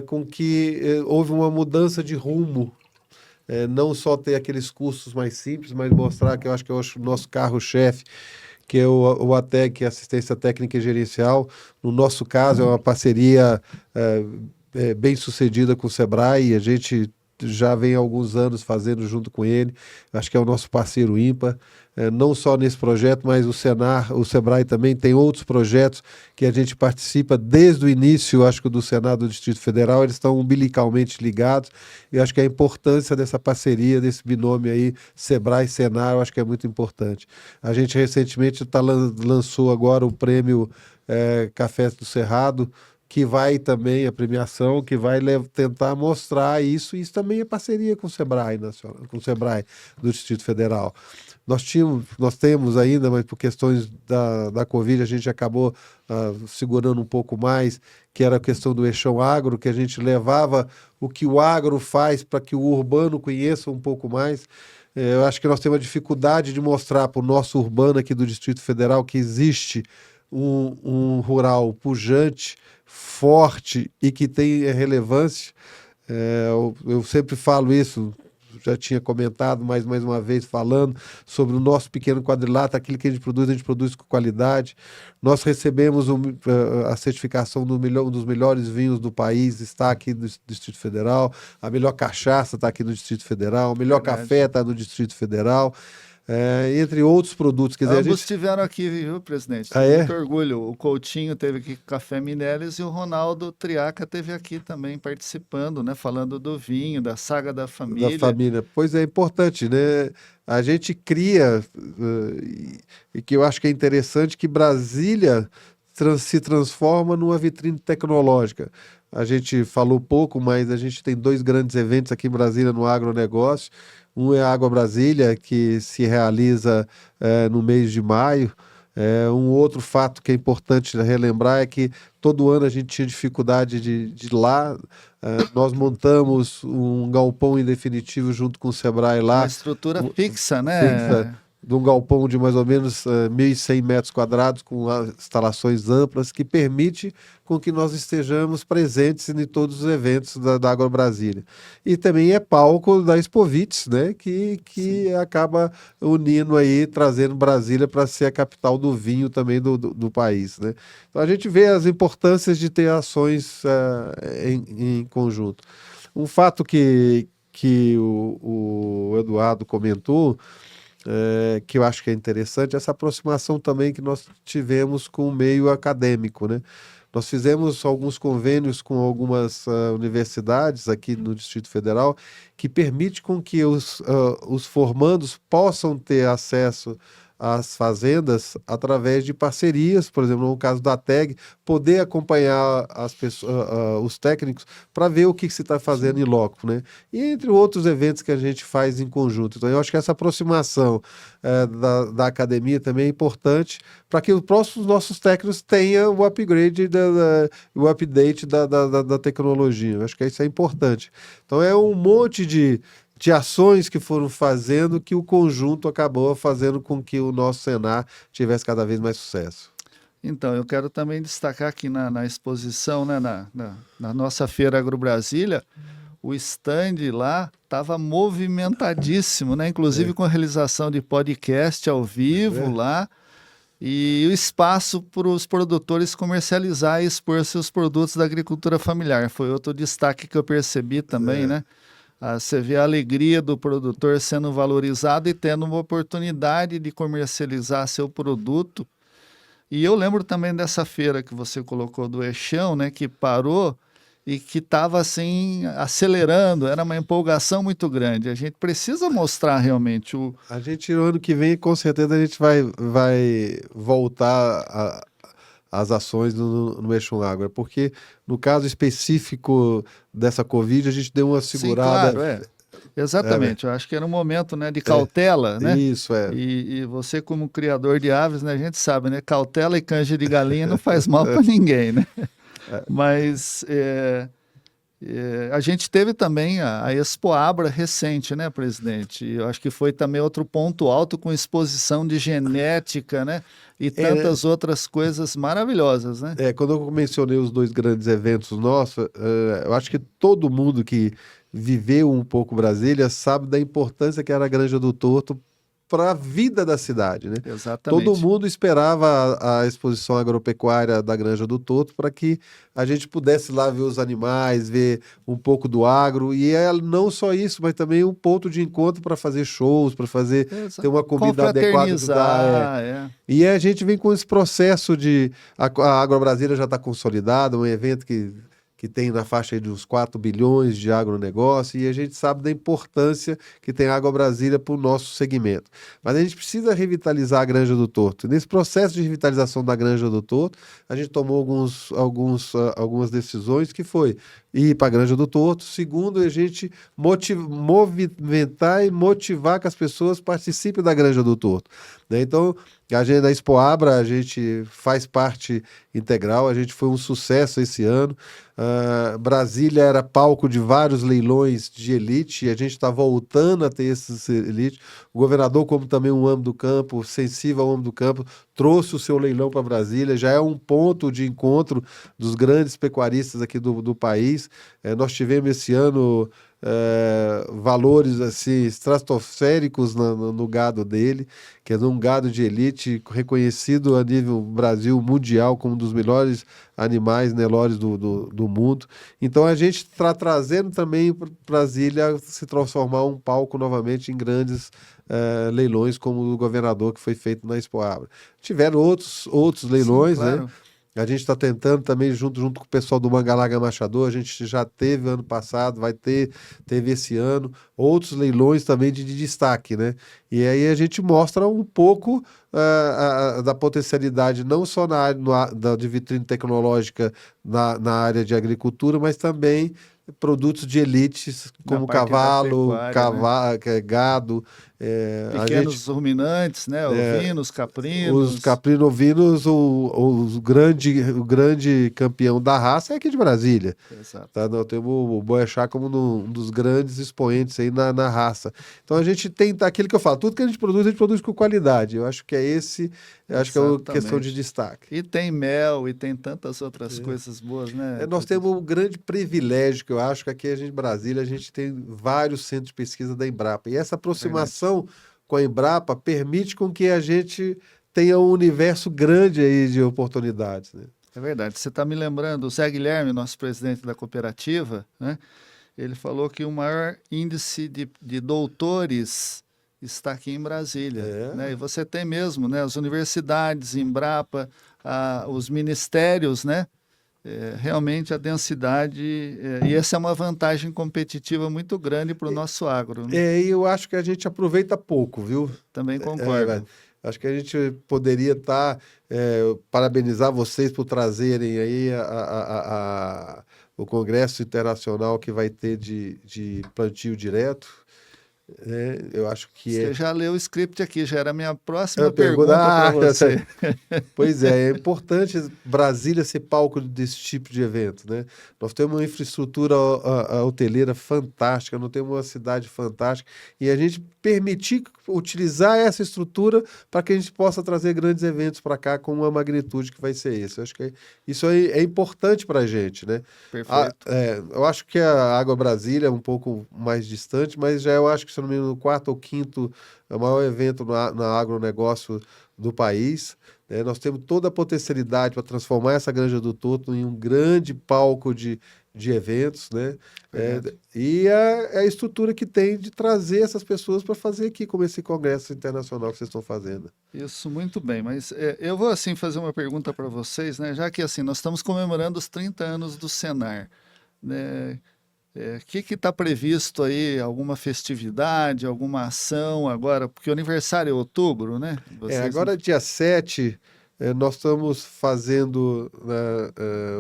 com que houve uma mudança de rumo. Não só ter aqueles cursos mais simples, mas mostrar que eu acho que é o nosso carro-chefe, que é o ATEC, que é Assistência Técnica e Gerencial. No nosso caso, é uma parceria bem sucedida com o Sebrae, e a gente já vem há alguns anos fazendo junto com ele. Acho que é o nosso parceiro ímpar, não só nesse projeto, mas o Sebrae também tem outros projetos que a gente participa desde o início, acho que do Senar do Distrito Federal. Eles estão umbilicalmente ligados, e acho que a importância dessa parceria, desse binômio aí, Sebrae-Senar, eu acho que é muito importante. A gente recentemente lançou agora o prêmio Café do Cerrado, que vai também, a premiação, que vai tentar mostrar isso. Isso também é parceria com o Sebrae Nacional, com o Sebrae do Distrito Federal. Nós temos ainda, mas por questões da Covid, a gente acabou segurando um pouco mais, que era a questão do Eixão Agro, que a gente levava o que o agro faz para que o urbano conheça um pouco mais. Eu acho que nós temos a dificuldade de mostrar para o nosso urbano aqui do Distrito Federal que existe um rural pujante, forte e que tem relevância. Eu sempre falo isso, já tinha comentado, mas mais uma vez falando sobre o nosso pequeno quadrilátero, aquilo que a gente produz com qualidade. Nós recebemos a certificação um dos melhores vinhos do país, está aqui no Distrito Federal, a melhor cachaça está aqui no Distrito Federal, o melhor café está no Distrito Federal. Entre outros produtos. Quer dizer, Ambos estiveram aqui, viu, presidente? Muito orgulho. O Coutinho teve aqui com Café Minérios e o Ronaldo Triaca teve aqui também participando, né? Falando do vinho, da saga da família. Da família. Pois é importante, né? A gente cria, e que eu acho que é interessante, que Brasília se transforma numa vitrine tecnológica. A gente falou pouco, mas a gente tem 2 grandes eventos aqui em Brasília no agronegócio. Um é a Água Brasília, que se realiza no mês de maio. Um outro fato que é importante relembrar é que todo ano a gente tinha dificuldade de ir lá. Nós montamos um galpão em definitivo junto com o Sebrae lá. Uma estrutura fixa, né? Fixa, de um galpão de mais ou menos 1.100 metros quadrados, com instalações amplas, que permite com que nós estejamos presentes em todos os eventos da Água Brasília. E também é palco da Expovits, né, que acaba unindo aí, trazendo Brasília para ser a capital do vinho também do país, né? Então a gente vê as importâncias de ter ações em conjunto. Um fato que o Eduardo comentou, que eu acho que é interessante, essa aproximação também que nós tivemos com o meio acadêmico, né? Nós fizemos alguns convênios com algumas universidades aqui no Distrito Federal que permite com que os formandos possam ter acesso as fazendas através de parcerias, por exemplo, no caso da TEG, poder acompanhar as pessoas, os técnicos para ver o que se está fazendo em loco, né? E entre outros eventos que a gente faz em conjunto. Então, eu acho que essa aproximação da academia também é importante para que os próximos nossos técnicos tenham o upgrade, o update da tecnologia. Eu acho que isso é importante. Então, é um monte de ações que foram fazendo que o conjunto acabou fazendo com que o nosso Senar tivesse cada vez mais sucesso. Então, eu quero também destacar aqui na exposição, né, na nossa Feira Agrobrasília, o stand lá estava movimentadíssimo, né? Inclusive com a realização de podcast ao vivo lá, e o espaço para os produtores comercializar e expor seus produtos da agricultura familiar. Foi outro destaque que eu percebi também, né? Você vê a alegria do produtor sendo valorizado e tendo uma oportunidade de comercializar seu produto. E eu lembro também dessa feira que você colocou do Eixão, né, que parou e que estava assim acelerando, era uma empolgação muito grande. A gente precisa mostrar realmente o... A gente, no ano que vem, com certeza, a gente vai voltar as ações no Eixo Agro, porque no caso específico dessa Covid, a gente deu uma segurada. Sim, claro, exatamente, eu acho que era um momento, né, de cautela, né? Isso, E você como criador de aves, né, a gente sabe, né, cautela e canja de galinha não faz mal para ninguém, né? Mas a gente teve também a Expo Abra recente, né, presidente? E eu acho que foi também outro ponto alto com exposição de genética, né? E tantas outras coisas maravilhosas, né? Quando eu mencionei os dois grandes eventos nossos, eu acho que todo mundo que viveu um pouco Brasília sabe da importância que era a Granja do Torto para a vida da cidade, né? Exatamente. Todo mundo esperava a exposição agropecuária da Granja do Torto para que a gente pudesse lá ver os animais, ver um pouco do agro, e não só isso, mas também um ponto de encontro para fazer shows, para ter uma comida adequada. E a gente vem com esse processo de... A AgroBrasília já está consolidada, um evento que tem na faixa aí de uns 4 bilhões de agronegócio, e a gente sabe da importância que tem a AgroBrasília para o nosso segmento. Mas a gente precisa revitalizar a Granja do Torto. Nesse processo de revitalização da Granja do Torto, a gente tomou algumas decisões, que foi ir para a Granja do Torto. Segundo, a gente movimentar e motivar que as pessoas participem da Granja do Torto, né? Então, a gente da Expo Abra, a gente faz parte integral, a gente foi um sucesso esse ano. Brasília era palco de vários leilões de elite, e a gente está voltando a ter esses elite. O governador, como também um homem do campo, sensível ao homem do campo, trouxe o seu leilão para Brasília, já é um ponto de encontro dos grandes pecuaristas aqui do país. Nós tivemos esse ano valores assim estratosféricos no gado dele, que é um gado de elite reconhecido a nível Brasil mundial como um dos melhores animais Nelores do mundo. Então a gente está trazendo também para Brasília se transformar um palco novamente em grandes leilões, como o do governador, que foi feito na Expo Abra. Tiveram outros leilões, sim, claro, né? A gente está tentando também, junto com o pessoal do Mangalaga Machador, a gente já teve ano passado, teve esse ano, outros leilões também de destaque, né? E aí a gente mostra um pouco da potencialidade, não só na área de vitrine tecnológica na área de agricultura, mas também produtos de elites, como cavalo, né? Gado. Pequenos ruminantes, né? Ovinos, caprinos. Os caprino-ovinos, o grande campeão da raça é aqui de Brasília. Exato. Tá? Nós temos o Boechat como um dos grandes expoentes aí na raça. Então a gente tem aquilo que eu falo, tudo que a gente produz com qualidade. Eu acho que é uma questão de destaque. E tem mel, e tem tantas outras coisas boas, né? Nós temos um grande privilégio, que eu acho que aqui em Brasília a gente tem vários centros de pesquisa da Embrapa. E essa aproximação com a Embrapa permite com que a gente tenha um universo grande aí de oportunidades, né? É verdade. Você está me lembrando, o Zé Guilherme, nosso presidente da cooperativa, né? Ele falou que o maior índice de doutores está aqui em Brasília, né? E você tem mesmo, né? As universidades, Embrapa, os ministérios, né? Realmente a densidade, e essa é uma vantagem competitiva muito grande para o nosso agro, né? E eu acho que a gente aproveita pouco, viu? Também concordo. Acho que a gente poderia parabenizar vocês por trazerem aí o Congresso Internacional que vai ter de plantio direto. Eu acho que Você já leu o script aqui, já era a minha próxima Eu pergunta para você. Pois é importante Brasília ser palco desse tipo de evento, né? Nós temos uma infraestrutura hoteleira fantástica, nós temos uma cidade fantástica, e a gente permitir utilizar essa estrutura para que a gente possa trazer grandes eventos para cá com uma magnitude que vai ser esse. Eu acho que isso aí é importante para a gente, né? Perfeito. Eu acho que a Água Brasília é um pouco mais distante, mas já eu acho que, se não me engano, no quarto ou quinto é o maior evento na agronegócio do país. Nós temos toda a potencialidade para transformar essa Granja do Torto em um grande palco de eventos, né? E a estrutura que tem de trazer essas pessoas para fazer aqui, como esse congresso internacional que vocês estão fazendo. Isso, muito bem. Mas eu vou assim fazer uma pergunta para vocês, né? Já que assim nós estamos comemorando os 30 anos do Senar, né? O que está previsto aí? Alguma festividade, alguma ação agora? Porque o aniversário é outubro, né? Agora, dia 7, nós estamos fazendo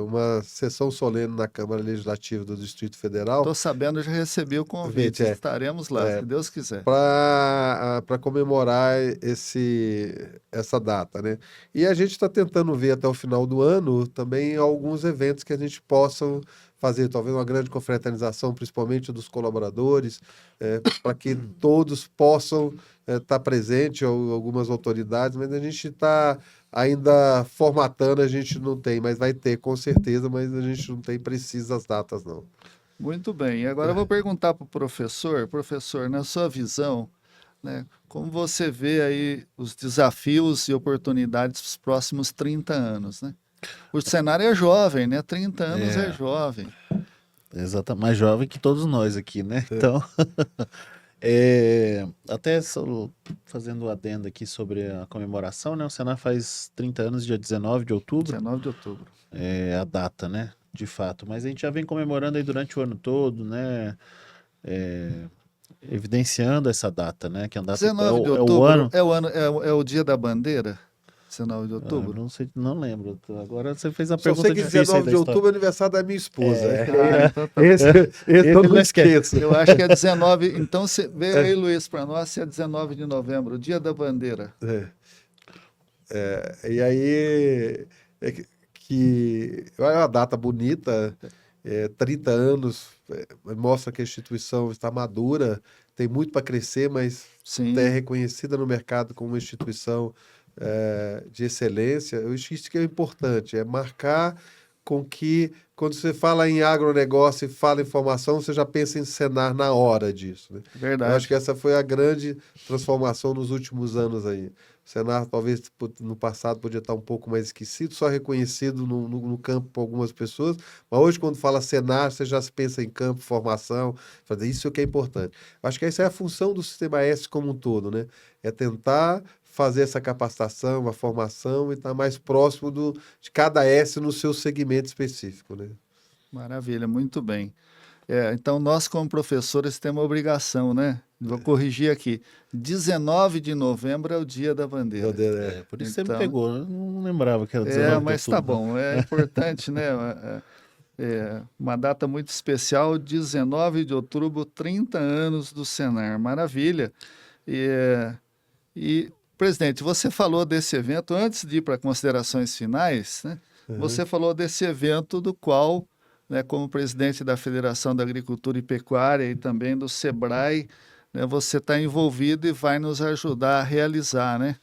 uma sessão solene na Câmara Legislativa do Distrito Federal. Estou sabendo, já recebi o convite. Estaremos lá, se Deus quiser. Para comemorar essa data, né? E a gente está tentando ver até o final do ano também alguns eventos que a gente possa fazer, talvez uma grande confraternização, principalmente dos colaboradores, para que todos possam estar presentes, ou algumas autoridades, mas a gente está ainda formatando, a gente não tem, mas vai ter com certeza, mas a gente não tem precisas datas, não. Muito bem. E agora eu vou perguntar para o professor. Professor, na sua visão, né, como você vê aí os desafios e oportunidades dos próximos 30 anos, né? O cenário é jovem, né? 30 anos é jovem. Exatamente, mais jovem que todos nós aqui, né? Então, até fazendo o adendo aqui sobre a comemoração, né? O Senar faz 30 anos, dia 19 de outubro. 19 de outubro. É a data, né? De fato. Mas a gente já vem comemorando aí durante o ano todo, né? Evidenciando essa data, né? Que a data 19 de outubro é o dia da bandeira? 19 de outubro? Não sei, não lembro. Agora você fez a Só pergunta sei que difícil 19 de outubro é aniversário da minha esposa. Esse eu não esqueço. Eu acho que é 19. Então, veio aí, Luiz, para nós, se é 19 de novembro, o dia da bandeira. E aí, é uma data bonita, 30 anos, mostra que a instituição está madura, tem muito para crescer, mas é reconhecida no mercado como uma instituição de excelência. Eu acho que isso que é importante, é marcar com que, quando você fala em agronegócio e fala em formação, você já pensa em Senar na hora disso, né? Verdade. Eu acho que essa foi a grande transformação nos últimos anos aí. O Senar, talvez no passado, podia estar um pouco mais esquecido, só reconhecido no campo por algumas pessoas, mas hoje, quando fala Senar, você já se pensa em campo, formação, isso é o que é importante. Eu acho que essa é a função do Sistema S como um todo, né? É tentar fazer essa capacitação, a formação, e estar mais próximo de cada S no seu segmento específico, né? Maravilha, muito bem. Então, nós, como professores, temos uma obrigação, né? Vou corrigir aqui. 19 de novembro é o dia da bandeira. Por isso você me pegou, eu não lembrava que era 19 mas de outubro. Tá bom, é importante, né? Uma data muito especial, 19 de outubro, 30 anos do Senar. Maravilha. E presidente, você falou desse evento, antes de ir para considerações finais, né? Você falou desse evento do qual, né, como presidente da Federação da Agricultura e Pecuária e também do SEBRAE, né, você está envolvido e vai nos ajudar a realizar, né?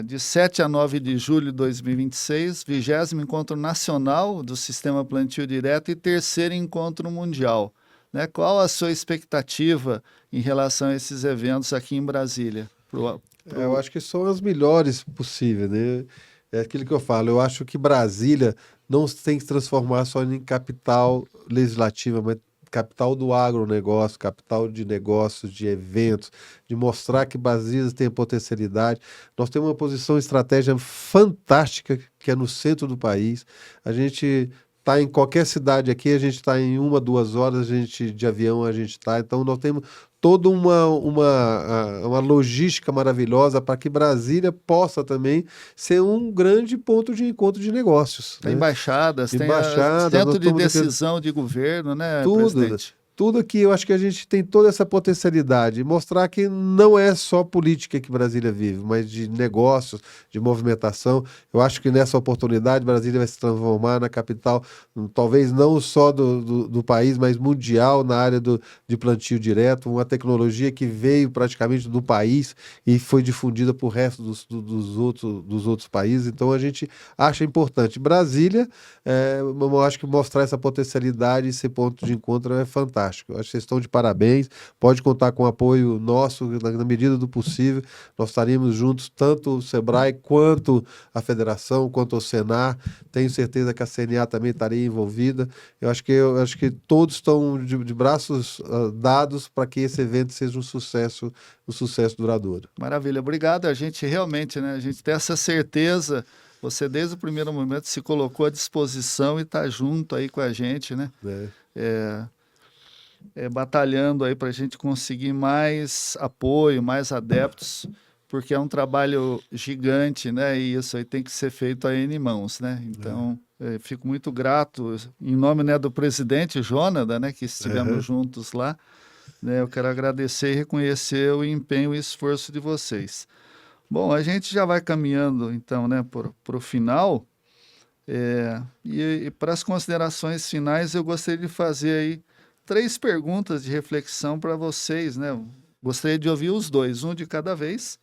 De 7 a 9 de julho de 2026, 20º Encontro Nacional do Sistema Plantio Direto e 3º Encontro Mundial. Né? Qual a sua expectativa em relação a esses eventos aqui em Brasília? Eu acho que são as melhores possíveis, né? É aquilo que eu falo, eu acho que Brasília não tem que se transformar só em capital legislativa, mas capital do agronegócio, capital de negócios, de eventos, de mostrar que Brasília tem potencialidade. Nós temos uma posição estratégica fantástica, que é no centro do país. A gente está em qualquer cidade aqui, a gente está em 1, 2 horas, de avião a gente está. Então, nós temos toda uma logística maravilhosa para que Brasília possa também ser um grande ponto de encontro de negócios. Tem né? embaixadas, tem Embaixadas, centro de nós estamos decisão de governo, né, Tudo, presidente? tudo aqui, eu acho que a gente tem toda essa potencialidade, mostrar que não é só política que Brasília vive, mas de negócios, de movimentação. Eu acho que nessa oportunidade Brasília vai se transformar na capital, talvez não só do país, mas mundial na área de plantio direto, uma tecnologia que veio praticamente do país e foi difundida para o resto dos outros países. Então a gente acha importante. Brasília, eu acho que mostrar essa potencialidade e esse ponto de encontro é fantástico. Eu acho que vocês estão de parabéns, pode contar com o apoio nosso na medida do possível. Nós estaremos juntos, tanto o Sebrae quanto a Federação, quanto o Senar. Tenho certeza que a CNA também estaria envolvida. Eu acho que todos estão de braços dados para que esse evento seja um sucesso duradouro. Maravilha, obrigado. A gente realmente, né, a gente tem essa certeza. Você, desde o primeiro momento, se colocou à disposição e está junto aí com a gente, né? Batalhando aí para a gente conseguir mais apoio, mais adeptos, porque é um trabalho gigante, né? E isso aí tem que ser feito a N mãos, né? Então, fico muito grato, em nome, né, do presidente Jonathan, né, que estivemos juntos lá, né? Eu quero agradecer e reconhecer o empenho e esforço de vocês. Bom, a gente já vai caminhando, então, né, para o final, e para as considerações finais, eu gostaria de fazer aí 3 perguntas de reflexão para vocês, né? Gostaria de ouvir os dois, um de cada vez.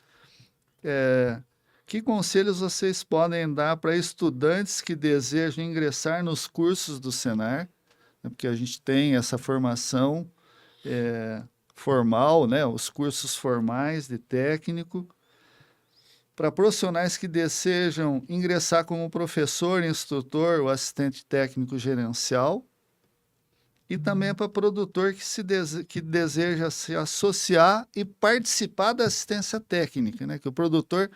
Que conselhos vocês podem dar para estudantes que desejam ingressar nos cursos do Senar, né? Porque a gente tem essa formação formal, né? Os cursos formais de técnico, para profissionais que desejam ingressar como professor, instrutor ou assistente técnico gerencial, e também para produtor que deseja se associar e participar da assistência técnica, né? Que o produtor,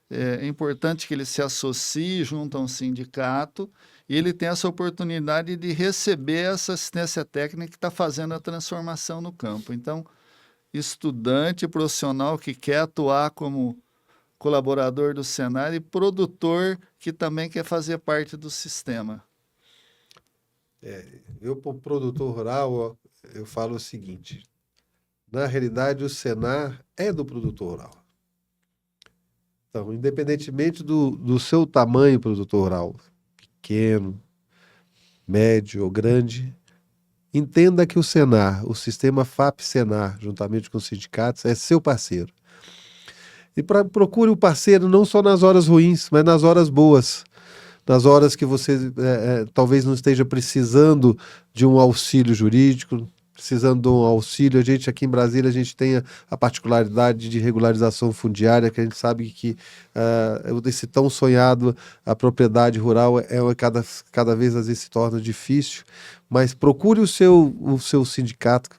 é importante que ele se associe junto a um sindicato e ele tenha essa oportunidade de receber essa assistência técnica que está fazendo a transformação no campo. Então, estudante profissional que quer atuar como colaborador do Senar e produtor que também quer fazer parte do sistema. Eu, como produtor rural, eu falo o seguinte: na realidade, o Senar é do produtor rural. Então, independentemente do seu tamanho, produtor rural, pequeno, médio ou grande, entenda que o Senar, o sistema FAP-Senar, juntamente com os sindicatos, é seu parceiro. E procure o parceiro não só nas horas ruins, mas nas horas boas. Nas horas que você talvez não esteja precisando de um auxílio jurídico, precisando de um auxílio. A gente aqui em Brasília, a gente tem a particularidade de regularização fundiária, que a gente sabe que esse tão sonhado, a propriedade rural cada vez às vezes se torna difícil, mas procure o seu sindicato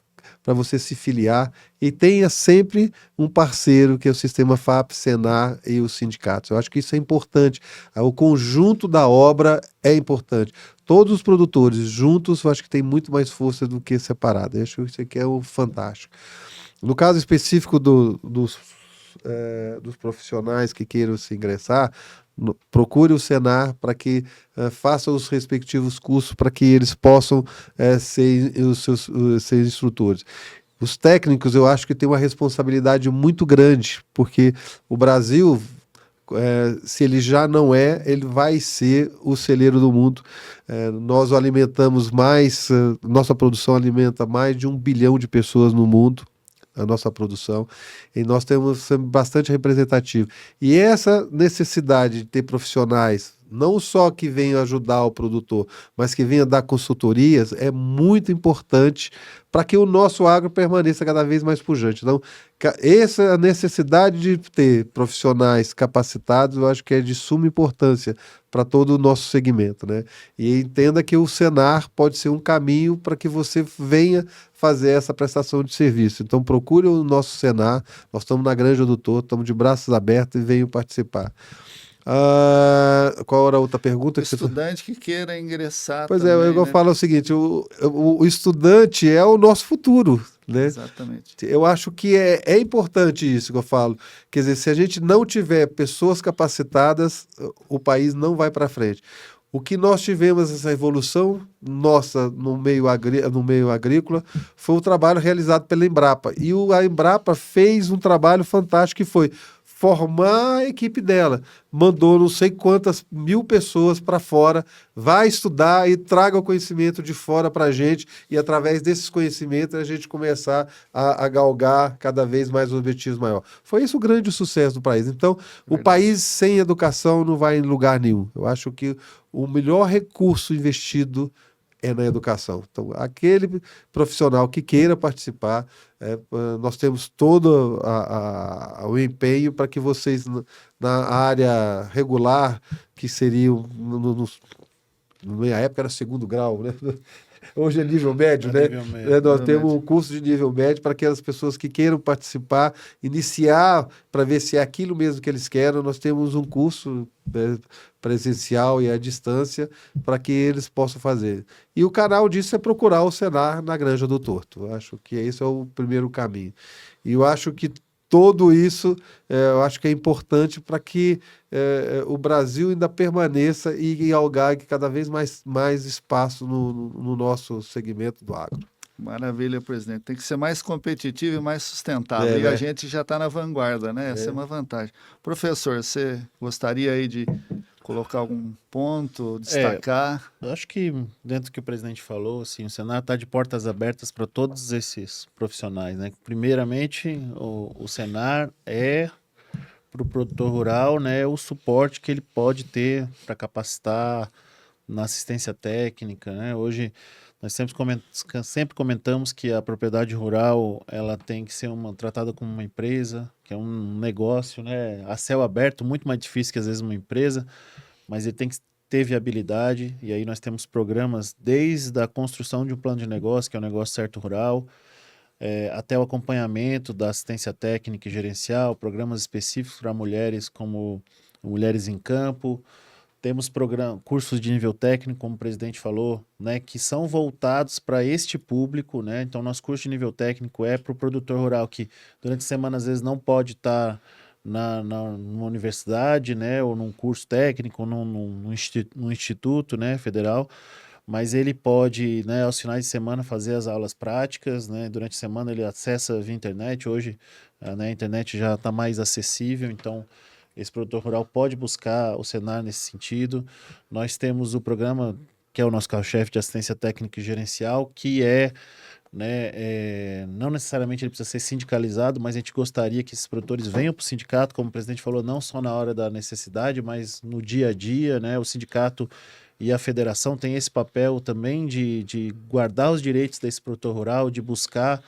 para você se filiar e tenha sempre um parceiro que é o sistema FAP, Senar e os sindicatos. Eu acho que isso é importante. O conjunto da obra é importante. Todos os produtores juntos, eu acho que tem muito mais força do que separado. Eu acho que isso aqui é fantástico. No caso específico dos profissionais que queiram se ingressar, procure o Senar para que faça os respectivos cursos para que eles possam ser instrutores. Os técnicos, eu acho que tem uma responsabilidade muito grande, porque o Brasil, se ele já não ele vai ser o celeiro do mundo. Nós alimentamos nossa produção alimenta mais de 1 bilhão de pessoas no mundo, a nossa produção, e nós temos bastante representativo. E essa necessidade de ter profissionais, não só que venham ajudar o produtor, mas que venham dar consultorias, é muito importante para que o nosso agro permaneça cada vez mais pujante. Então, essa necessidade de ter profissionais capacitados, eu acho que é de suma importância para todo o nosso segmento, né? E entenda que o Senar pode ser um caminho para que você venha fazer essa prestação de serviço. Então, procure o nosso Senar, nós estamos na Granja do Torto, estamos de braços abertos e venham participar. Qual era a outra pergunta O que você fez? estudante que queira ingressar Pois também, eu né? falo o seguinte, o estudante é o nosso futuro, né? Exatamente. Eu acho que é importante isso que eu falo. Quer dizer, se a gente não tiver pessoas capacitadas, o país não vai para frente. O que nós tivemos essa evolução nossa no meio agrícola foi o trabalho realizado pela Embrapa. E a Embrapa fez um trabalho fantástico que foi formar a equipe dela. Mandou não sei quantas mil pessoas para fora, vai estudar e traga o conhecimento de fora para a gente, e através desses conhecimentos a gente começar a galgar cada vez mais objetivos maiores. Foi isso o grande sucesso do país. Então, o Verdade. país sem educação não vai em lugar nenhum. Eu acho que o melhor recurso investido é na educação. Então, aquele profissional que queira participar, nós temos todo o empenho para que vocês, na área regular, que seria, na minha época era segundo grau, né? Hoje é nível médio, É né? nível médio. Nós Nível temos médio. um curso de nível médio para aquelas pessoas que queiram participar, iniciar para ver se é aquilo mesmo que eles querem. Nós temos um curso, né, presencial e à distância para que eles possam fazer. E o canal disso é procurar o Senar na Granja do Torto. Eu acho que esse é o primeiro caminho. E eu acho que tudo isso, eu acho que é importante para que o Brasil ainda permaneça e galgue cada vez mais espaço no nosso segmento do agro. Maravilha, presidente. Tem que ser mais competitivo e mais sustentável. É, E a né? gente já está na vanguarda, né? Essa é uma vantagem. Professor, você gostaria aí de colocar algum ponto, destacar? Eu acho que dentro do que o presidente falou, assim, o Senar está de portas abertas para todos esses profissionais, né? Primeiramente, o Senar é para o produtor rural, né, o suporte que ele pode ter para capacitar na assistência técnica, né? Hoje nós sempre comentamos que a propriedade rural ela tem que ser tratada como uma empresa, que é um negócio, né, a céu aberto, muito mais difícil que às vezes uma empresa, mas ele tem que ter viabilidade, e aí nós temos programas desde a construção de um plano de negócio, que é o negócio certo rural, até o acompanhamento da assistência técnica e gerencial, programas específicos para mulheres, como Mulheres em Campo. Temos cursos de nível técnico, como o presidente falou, né, que são voltados para este público, né? Então, nosso curso de nível técnico é para o produtor rural que durante a semana às vezes não pode estar numa universidade, né, ou num curso técnico, ou num instituto, né, federal, mas ele pode, né, aos finais de semana fazer as aulas práticas, né? Durante a semana ele acessa via internet. Hoje, né, a internet já está mais acessível, então esse produtor rural pode buscar o Senar nesse sentido. Nós temos o programa que é o nosso carro-chefe de assistência técnica e gerencial, que não necessariamente ele precisa ser sindicalizado, mas a gente gostaria que esses produtores venham para o sindicato, como o presidente falou, não só na hora da necessidade, mas no dia a dia, né? O sindicato e a federação têm esse papel também de guardar os direitos desse produtor rural, de buscar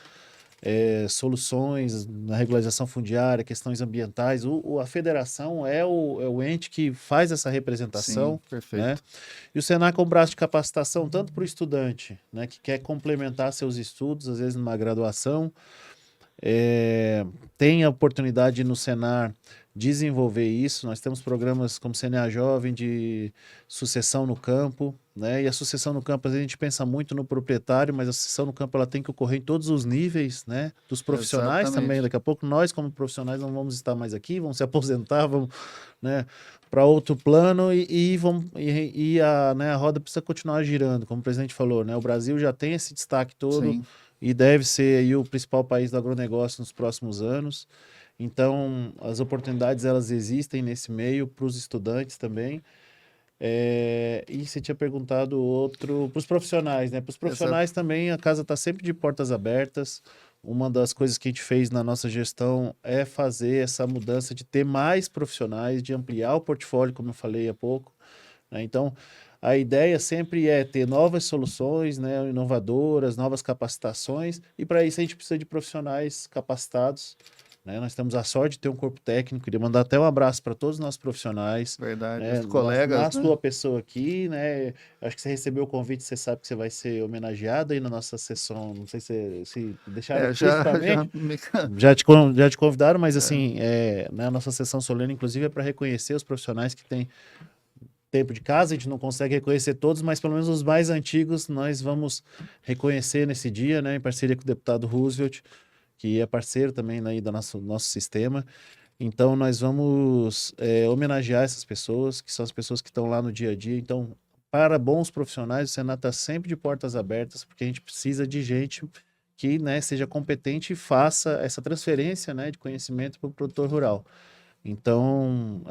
soluções na regularização fundiária, questões ambientais. A federação é o ente que faz essa representação, Sim, perfeito. né? E o Senac é um braço de capacitação tanto para o estudante, né, que quer complementar seus estudos, às vezes numa graduação, tem a oportunidade no Senar desenvolver isso. Nós temos programas como CNA Jovem de sucessão no campo, né? E a sucessão no campo, às vezes a gente pensa muito no proprietário, mas a sucessão no campo ela tem que ocorrer em todos os níveis, né? Dos profissionais Exatamente. também. Daqui a pouco nós, como profissionais, não vamos estar mais aqui, vamos se aposentar, vamos, né, para outro plano a roda precisa continuar girando, como o presidente falou, né? O Brasil já tem esse destaque todo. Sim. E deve ser aí o principal país do agronegócio nos próximos anos. Então, as oportunidades elas existem nesse meio para os estudantes também. E você tinha perguntado outro para os profissionais, né? Para os profissionais também a casa está sempre de portas abertas. Uma das coisas que a gente fez na nossa gestão é fazer essa mudança de ter mais profissionais, de ampliar o portfólio, como eu falei há pouco, né? Então, a ideia sempre é ter novas soluções, né, inovadoras, novas capacitações, e para isso a gente precisa de profissionais capacitados, né? Nós temos a sorte de ter um corpo técnico. Queria mandar até um abraço para todos os nossos profissionais. Verdade, Né? os colegas, Na né? sua pessoa aqui, né? Acho que você recebeu o convite, você sabe que você vai ser homenageado aí na nossa sessão. Não sei se deixaram explicitamente. Já te convidaram, mas assim, né, a nossa sessão solene, inclusive, é para reconhecer os profissionais que têm tempo de casa. A gente não consegue reconhecer todos, mas pelo menos os mais antigos nós vamos reconhecer nesse dia, né, em parceria com o deputado Roosevelt, que é parceiro também, né, do nosso sistema. Então, nós vamos homenagear essas pessoas, que são as pessoas que estão lá no dia a dia. Então, para bons profissionais, o Senar está sempre de portas abertas, porque a gente precisa de gente que, né, seja competente e faça essa transferência, né, de conhecimento para o produtor rural. Então,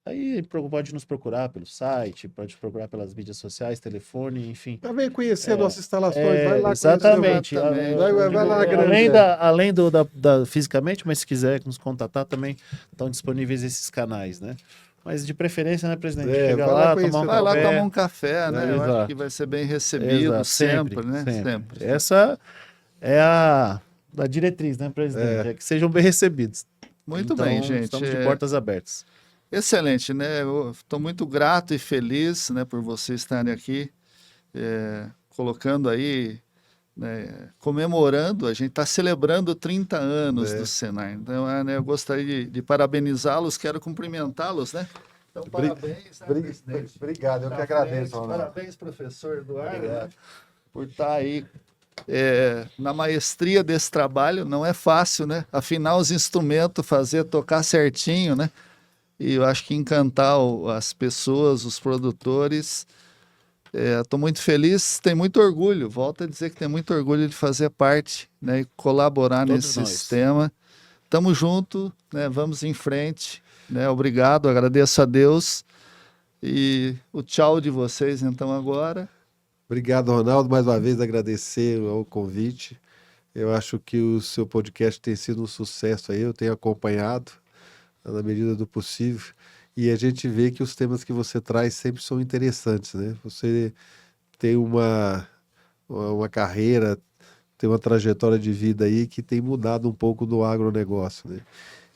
aí pode nos procurar pelo site, pode procurar pelas mídias sociais, telefone, enfim. Vem conhecer nossas instalações, vai lá exatamente. conhecer. Vai lá na grande. Além fisicamente, mas se quiser nos contatar também, estão disponíveis esses canais, né? Mas de preferência, né, presidente? Chega lá, tomar um café, né? Eu exato. acho que vai ser bem recebido sempre, né? Sempre. Essa é a diretriz, né, presidente? É que sejam bem recebidos. Muito então, bem, gente. Estamos de portas abertas. Excelente, né? Eu estou muito grato e feliz, né, por vocês estarem aqui colocando aí, né, comemorando. A gente está celebrando 30 anos do Senar. Então, né, eu gostaria de parabenizá-los, quero cumprimentá-los, né? Então, parabéns, né, presidente? Obrigado, eu que agradeço, Ronaldo. Parabéns, professor Eduardo, por estar aí na maestria desse trabalho. Não é fácil, né? Afinar os instrumentos, tocar certinho, né? E eu acho que encantar as pessoas, os produtores. Estou muito feliz, tenho muito orgulho, volto a dizer que tenho muito orgulho de fazer parte, né, e colaborar nesse sistema. Estamos juntos, né, vamos em frente. Né, obrigado, agradeço a Deus. E o tchau de vocês, então, agora. Obrigado, Ronaldo. Mais uma vez agradecer o convite. Eu acho que o seu podcast tem sido um sucesso aí, eu tenho acompanhado na medida do possível, e a gente vê que os temas que você traz sempre são interessantes, né? Você tem uma carreira, tem uma trajetória de vida aí que tem mudado um pouco do agronegócio, né?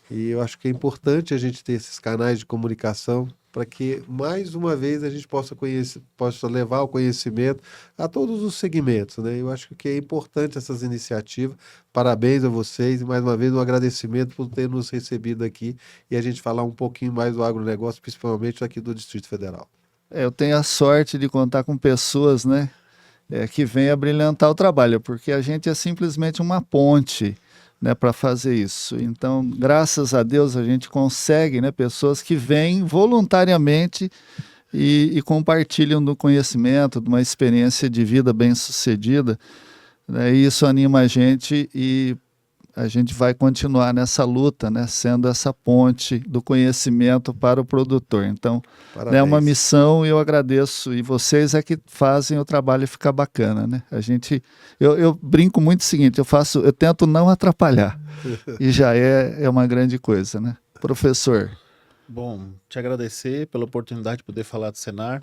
E eu acho que é importante a gente ter esses canais de comunicação para que, mais uma vez, a gente possa levar o conhecimento a todos os segmentos, né? Eu acho que é importante essas iniciativas. Parabéns a vocês e, mais uma vez, um agradecimento por ter nos recebido aqui e a gente falar um pouquinho mais do agronegócio, principalmente aqui do Distrito Federal. Eu tenho a sorte de contar com pessoas, né, que vêm a brilhantar o trabalho, porque a gente é simplesmente uma ponte, né, para fazer isso. Então, graças a Deus, a gente consegue, né, pessoas que vêm voluntariamente e compartilham do conhecimento, de uma experiência de vida bem-sucedida, né, e isso anima a gente e a gente vai continuar nessa luta, né, sendo essa ponte do conhecimento para o produtor. Então, é uma missão e eu agradeço. E vocês é que fazem o trabalho ficar bacana, né? Eu brinco muito o seguinte, eu tento não atrapalhar e já é uma grande coisa, né? Professor. Bom, te agradecer pela oportunidade de poder falar do Senar.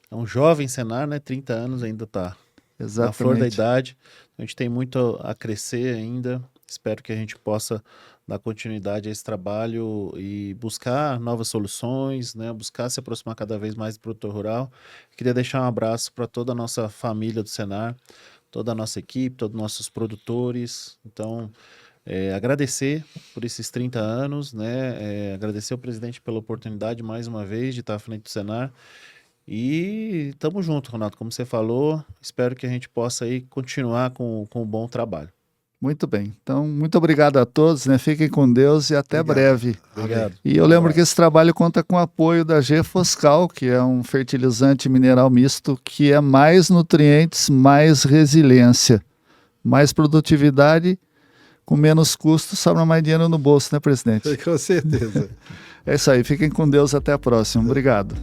É um jovem Senar, né? 30 anos ainda está na flor da idade. A gente tem muito a crescer ainda. Espero que a gente possa dar continuidade a esse trabalho e buscar novas soluções, né? Buscar se aproximar cada vez mais do produtor rural. Queria deixar um abraço para toda a nossa família do Senar, toda a nossa equipe, todos os nossos produtores. Então, agradecer por esses 30 anos, né? Agradecer ao presidente pela oportunidade, mais uma vez, de estar à frente do Senar. E estamos juntos, Ronaldo, como você falou. Espero que a gente possa aí continuar com um bom trabalho. Muito bem. Então, muito obrigado a todos, né? Fiquem com Deus e até breve. Obrigado. E eu lembro que esse trabalho conta com o apoio da Gefoscal, que é um fertilizante mineral misto que é mais nutrientes, mais resiliência, mais produtividade, com menos custo, sobra mais dinheiro no bolso, né, presidente? Com certeza. É isso aí. Fiquem com Deus. Até a próxima. Obrigado.